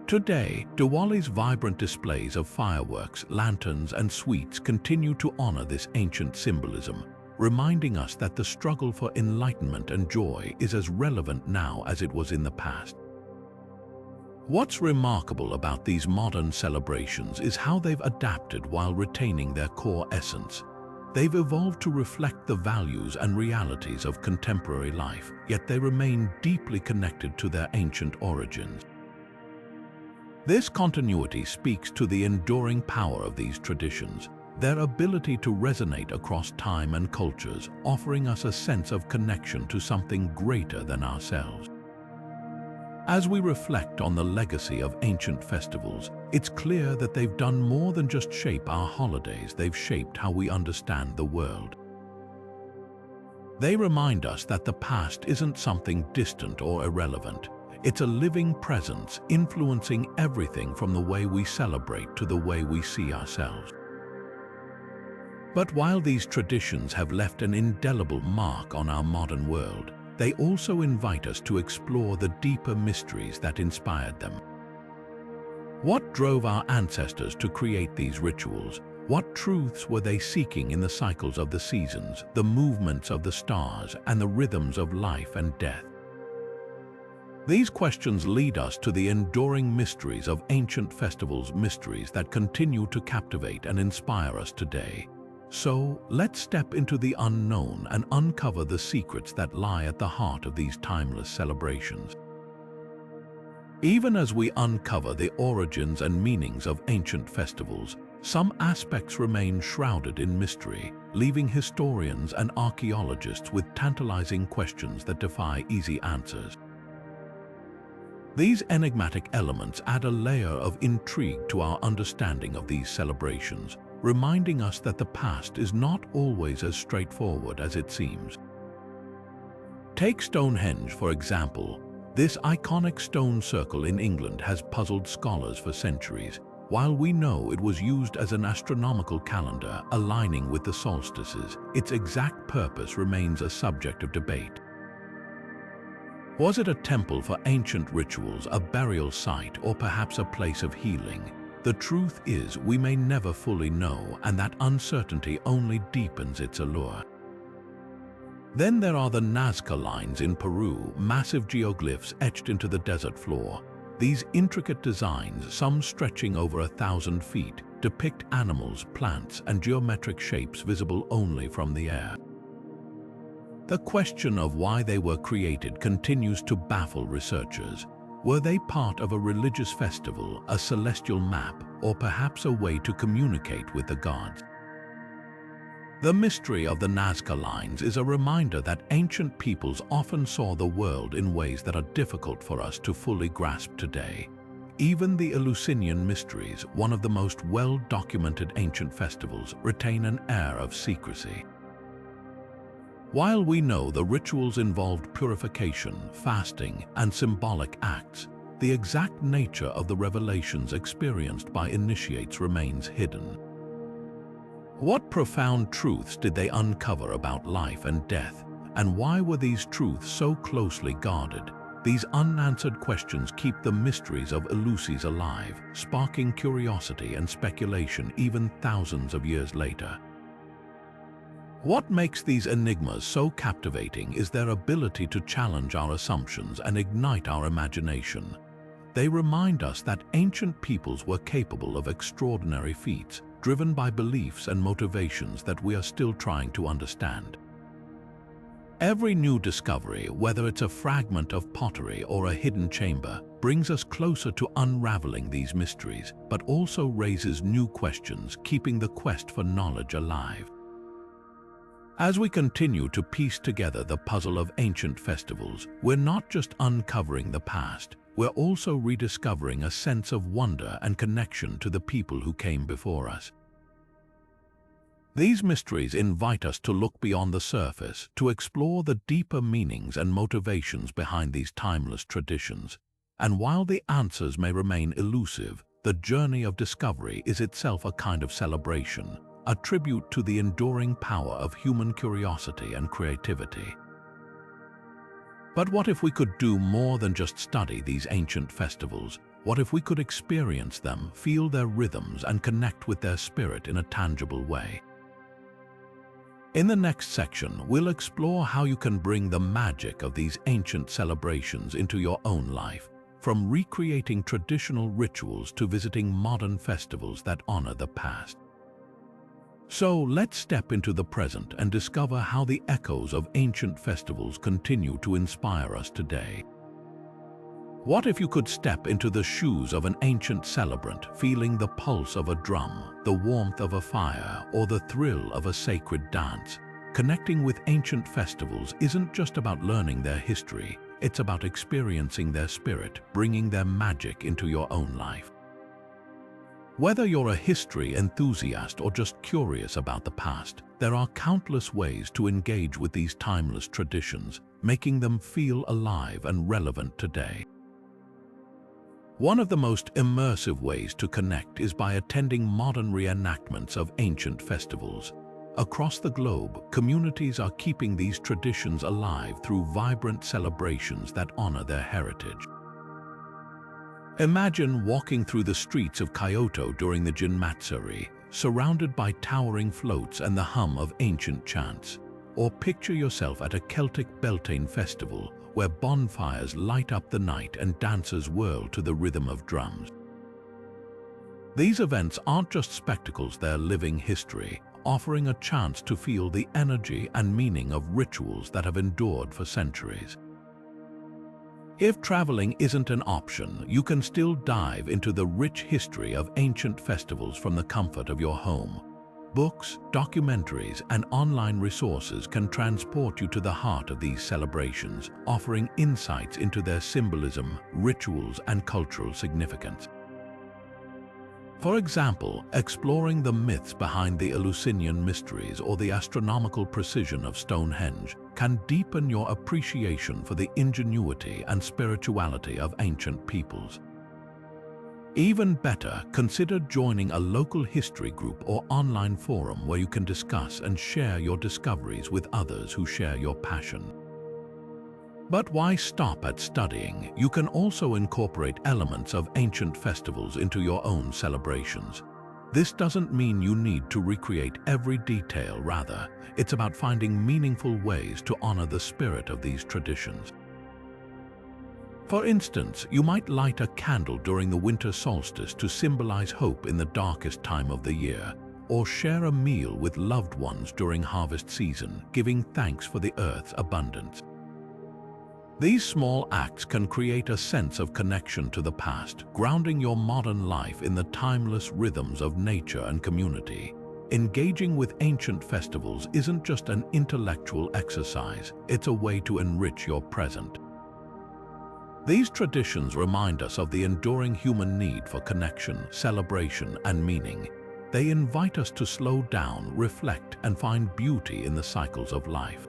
Today, Diwali's vibrant displays of fireworks, lanterns, and sweets continue to honor this ancient symbolism, reminding us that the struggle for enlightenment and joy is as relevant now as it was in the past. What's remarkable about these modern celebrations is how they've adapted while retaining their core essence. They've evolved to reflect the values and realities of contemporary life, yet they remain deeply connected to their ancient origins. This continuity speaks to the enduring power of these traditions, their ability to resonate across time and cultures, offering us a sense of connection to something greater than ourselves. As we reflect on the legacy of ancient festivals, it's clear that they've done more than just shape our holidays, they've shaped how we understand the world. They remind us that the past isn't something distant or irrelevant. It's a living presence, influencing everything from the way we celebrate to the way we see ourselves. But while these traditions have left an indelible mark on our modern world, they also invite us to explore the deeper mysteries that inspired them. What drove our ancestors to create these rituals? What truths were they seeking in the cycles of the seasons, the movements of the stars, and the rhythms of life and death? These questions lead us to the enduring mysteries of ancient festivals, mysteries that continue to captivate and inspire us today. So, let's step into the unknown and uncover the secrets that lie at the heart of these timeless celebrations. Even as we uncover the origins and meanings of ancient festivals, some aspects remain shrouded in mystery, leaving historians and archaeologists with tantalizing questions that defy easy answers. These enigmatic elements add a layer of intrigue to our understanding of these celebrations, reminding us that the past is not always as straightforward as it seems. Take Stonehenge, for example. This iconic stone circle in England has puzzled scholars for centuries. While we know it was used as an astronomical calendar aligning with the solstices, its exact purpose remains a subject of debate. Was it a temple for ancient rituals, a burial site, or perhaps a place of healing? The truth is, we may never fully know, and that uncertainty only deepens its allure. Then there are the Nazca lines in Peru, massive geoglyphs etched into the desert floor. These intricate designs, some stretching over 1,000 feet, depict animals, plants, and geometric shapes visible only from the air. The question of why they were created continues to baffle researchers. Were they part of a religious festival, a celestial map, or perhaps a way to communicate with the gods? The mystery of the Nazca lines is a reminder that ancient peoples often saw the world in ways that are difficult for us to fully grasp today. Even the Eleusinian mysteries, one of the most well-documented ancient festivals, retain an air of secrecy. While we know the rituals involved purification, fasting, and symbolic acts, the exact nature of the revelations experienced by initiates remains hidden. What profound truths did they uncover about life and death, and why were these truths so closely guarded? These unanswered questions keep the mysteries of Eleusis alive, sparking curiosity and speculation even thousands of years later. What makes these enigmas so captivating is their ability to challenge our assumptions and ignite our imagination. They remind us that ancient peoples were capable of extraordinary feats, driven by beliefs and motivations that we are still trying to understand. Every new discovery, whether it's a fragment of pottery or a hidden chamber, brings us closer to unraveling these mysteries, but also raises new questions, keeping the quest for knowledge alive. As we continue to piece together the puzzle of ancient festivals, we're not just uncovering the past, we're also rediscovering a sense of wonder and connection to the people who came before us. These mysteries invite us to look beyond the surface, to explore the deeper meanings and motivations behind these timeless traditions. And while the answers may remain elusive, the journey of discovery is itself a kind of celebration, a tribute to the enduring power of human curiosity and creativity. But what if we could do more than just study these ancient festivals? What if we could experience them, feel their rhythms, and connect with their spirit in a tangible way? In the next section, we'll explore how you can bring the magic of these ancient celebrations into your own life, from recreating traditional rituals to visiting modern festivals that honor the past. So let's step into the present and discover how the echoes of ancient festivals continue to inspire us today. What if you could step into the shoes of an ancient celebrant, feeling the pulse of a drum, the warmth of a fire, or the thrill of a sacred dance? Connecting with ancient festivals isn't just about learning their history, it's about experiencing their spirit, bringing their magic into your own life. Whether you're a history enthusiast or just curious about the past, there are countless ways to engage with these timeless traditions, making them feel alive and relevant today. One of the most immersive ways to connect is by attending modern reenactments of ancient festivals. Across the globe, communities are keeping these traditions alive through vibrant celebrations that honor their heritage. Imagine walking through the streets of Kyoto during the Jinmatsuri, surrounded by towering floats and the hum of ancient chants. Or picture yourself at a Celtic Beltane festival, where bonfires light up the night and dancers whirl to the rhythm of drums. These events aren't just spectacles, they're living history, offering a chance to feel the energy and meaning of rituals that have endured for centuries. If traveling isn't an option, you can still dive into the rich history of ancient festivals from the comfort of your home. Books, documentaries, and online resources can transport you to the heart of these celebrations, offering insights into their symbolism, rituals, and cultural significance. For example, exploring the myths behind the Eleusinian mysteries or the astronomical precision of Stonehenge can deepen your appreciation for the ingenuity and spirituality of ancient peoples. Even better, consider joining a local history group or online forum where you can discuss and share your discoveries with others who share your passion. But why stop at studying? You can also incorporate elements of ancient festivals into your own celebrations. This doesn't mean you need to recreate every detail, rather, it's about finding meaningful ways to honor the spirit of these traditions. For instance, you might light a candle during the winter solstice to symbolize hope in the darkest time of the year, or share a meal with loved ones during harvest season, giving thanks for the earth's abundance. These small acts can create a sense of connection to the past, grounding your modern life in the timeless rhythms of nature and community. Engaging with ancient festivals isn't just an intellectual exercise, it's a way to enrich your present. These traditions remind us of the enduring human need for connection, celebration, and meaning. They invite us to slow down, reflect, and find beauty in the cycles of life.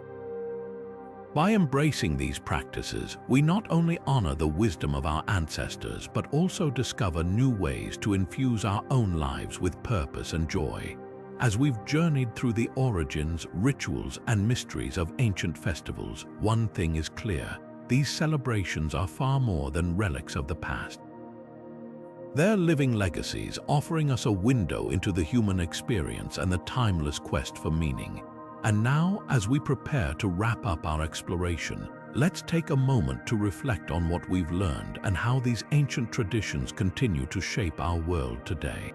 By embracing these practices, we not only honor the wisdom of our ancestors, but also discover new ways to infuse our own lives with purpose and joy. As we've journeyed through the origins, rituals, and mysteries of ancient festivals, one thing is clear: these celebrations are far more than relics of the past. They're living legacies, offering us a window into the human experience and the timeless quest for meaning. And now, as we prepare to wrap up our exploration, let's take a moment to reflect on what we've learned and how these ancient traditions continue to shape our world today.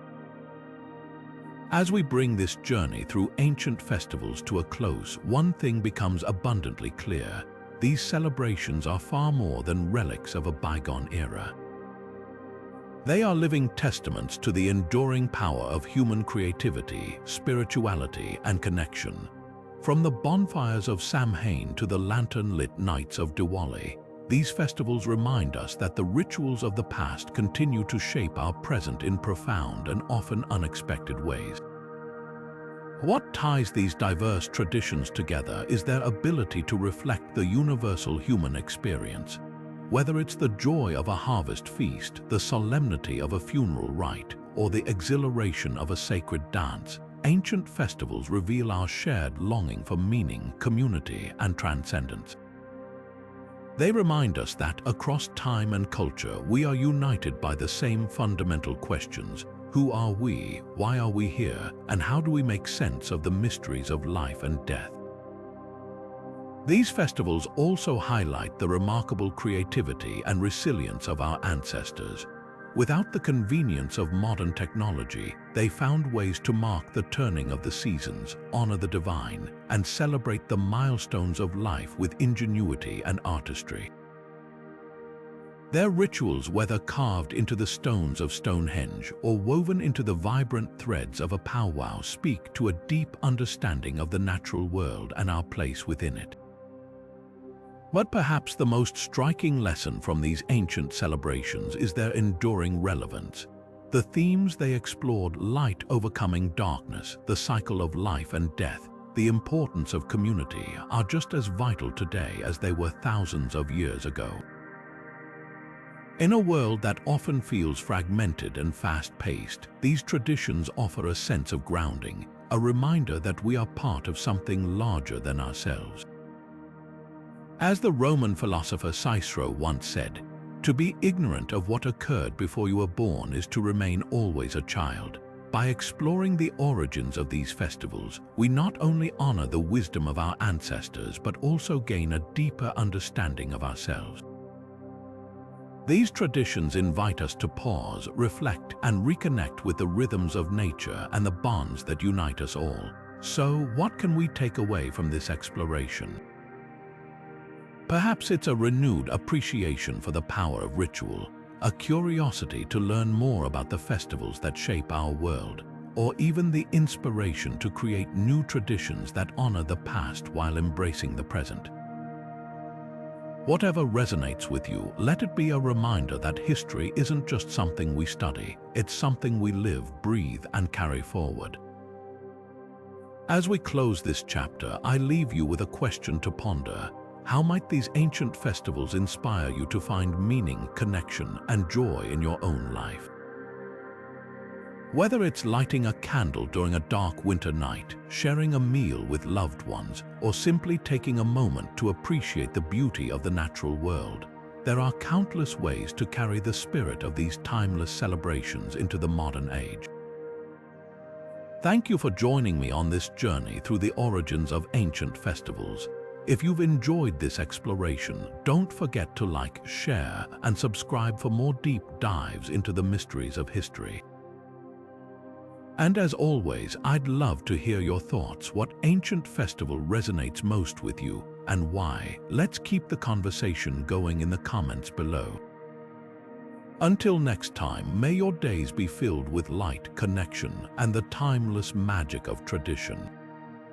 As we bring this journey through ancient festivals to a close, one thing becomes abundantly clear. These celebrations are far more than relics of a bygone era. They are living testaments to the enduring power of human creativity, spirituality, and connection. From the bonfires of Samhain to the lantern-lit nights of Diwali, these festivals remind us that the rituals of the past continue to shape our present in profound and often unexpected ways. What ties these diverse traditions together is their ability to reflect the universal human experience. Whether it's the joy of a harvest feast, the solemnity of a funeral rite, or the exhilaration of a sacred dance, ancient festivals reveal our shared longing for meaning, community, and transcendence. They remind us that across time and culture, we are united by the same fundamental questions: who are we, why are we here, and how do we make sense of the mysteries of life and death? These festivals also highlight the remarkable creativity and resilience of our ancestors. Without the convenience of modern technology, they found ways to mark the turning of the seasons, honor the divine, and celebrate the milestones of life with ingenuity and artistry. Their rituals, whether carved into the stones of Stonehenge or woven into the vibrant threads of a powwow, speak to a deep understanding of the natural world and our place within it. But perhaps the most striking lesson from these ancient celebrations is their enduring relevance. The themes they explored, light overcoming darkness, the cycle of life and death, the importance of community, are just as vital today as they were thousands of years ago. In a world that often feels fragmented and fast-paced, these traditions offer a sense of grounding, a reminder that we are part of something larger than ourselves. As the Roman philosopher Cicero once said, "To be ignorant of what occurred before you were born is to remain always a child." By exploring the origins of these festivals, we not only honor the wisdom of our ancestors, but also gain a deeper understanding of ourselves. These traditions invite us to pause, reflect, and reconnect with the rhythms of nature and the bonds that unite us all. So, what can we take away from this exploration? Perhaps it's a renewed appreciation for the power of ritual, a curiosity to learn more about the festivals that shape our world, or even the inspiration to create new traditions that honor the past while embracing the present. Whatever resonates with you, let it be a reminder that history isn't just something we study, it's something we live, breathe, and carry forward. As we close this chapter, I leave you with a question to ponder. How might these ancient festivals inspire you to find meaning, connection, and joy in your own life? Whether it's lighting a candle during a dark winter night, sharing a meal with loved ones, or simply taking a moment to appreciate the beauty of the natural world, there are countless ways to carry the spirit of these timeless celebrations into the modern age. Thank you for joining me on this journey through the origins of ancient festivals. If you've enjoyed this exploration, don't forget to like, share, and subscribe for more deep dives into the mysteries of history. And as always, I'd love to hear your thoughts. What ancient festival resonates most with you and why? Let's keep the conversation going in the comments below. Until next time, may your days be filled with light, connection, and the timeless magic of tradition.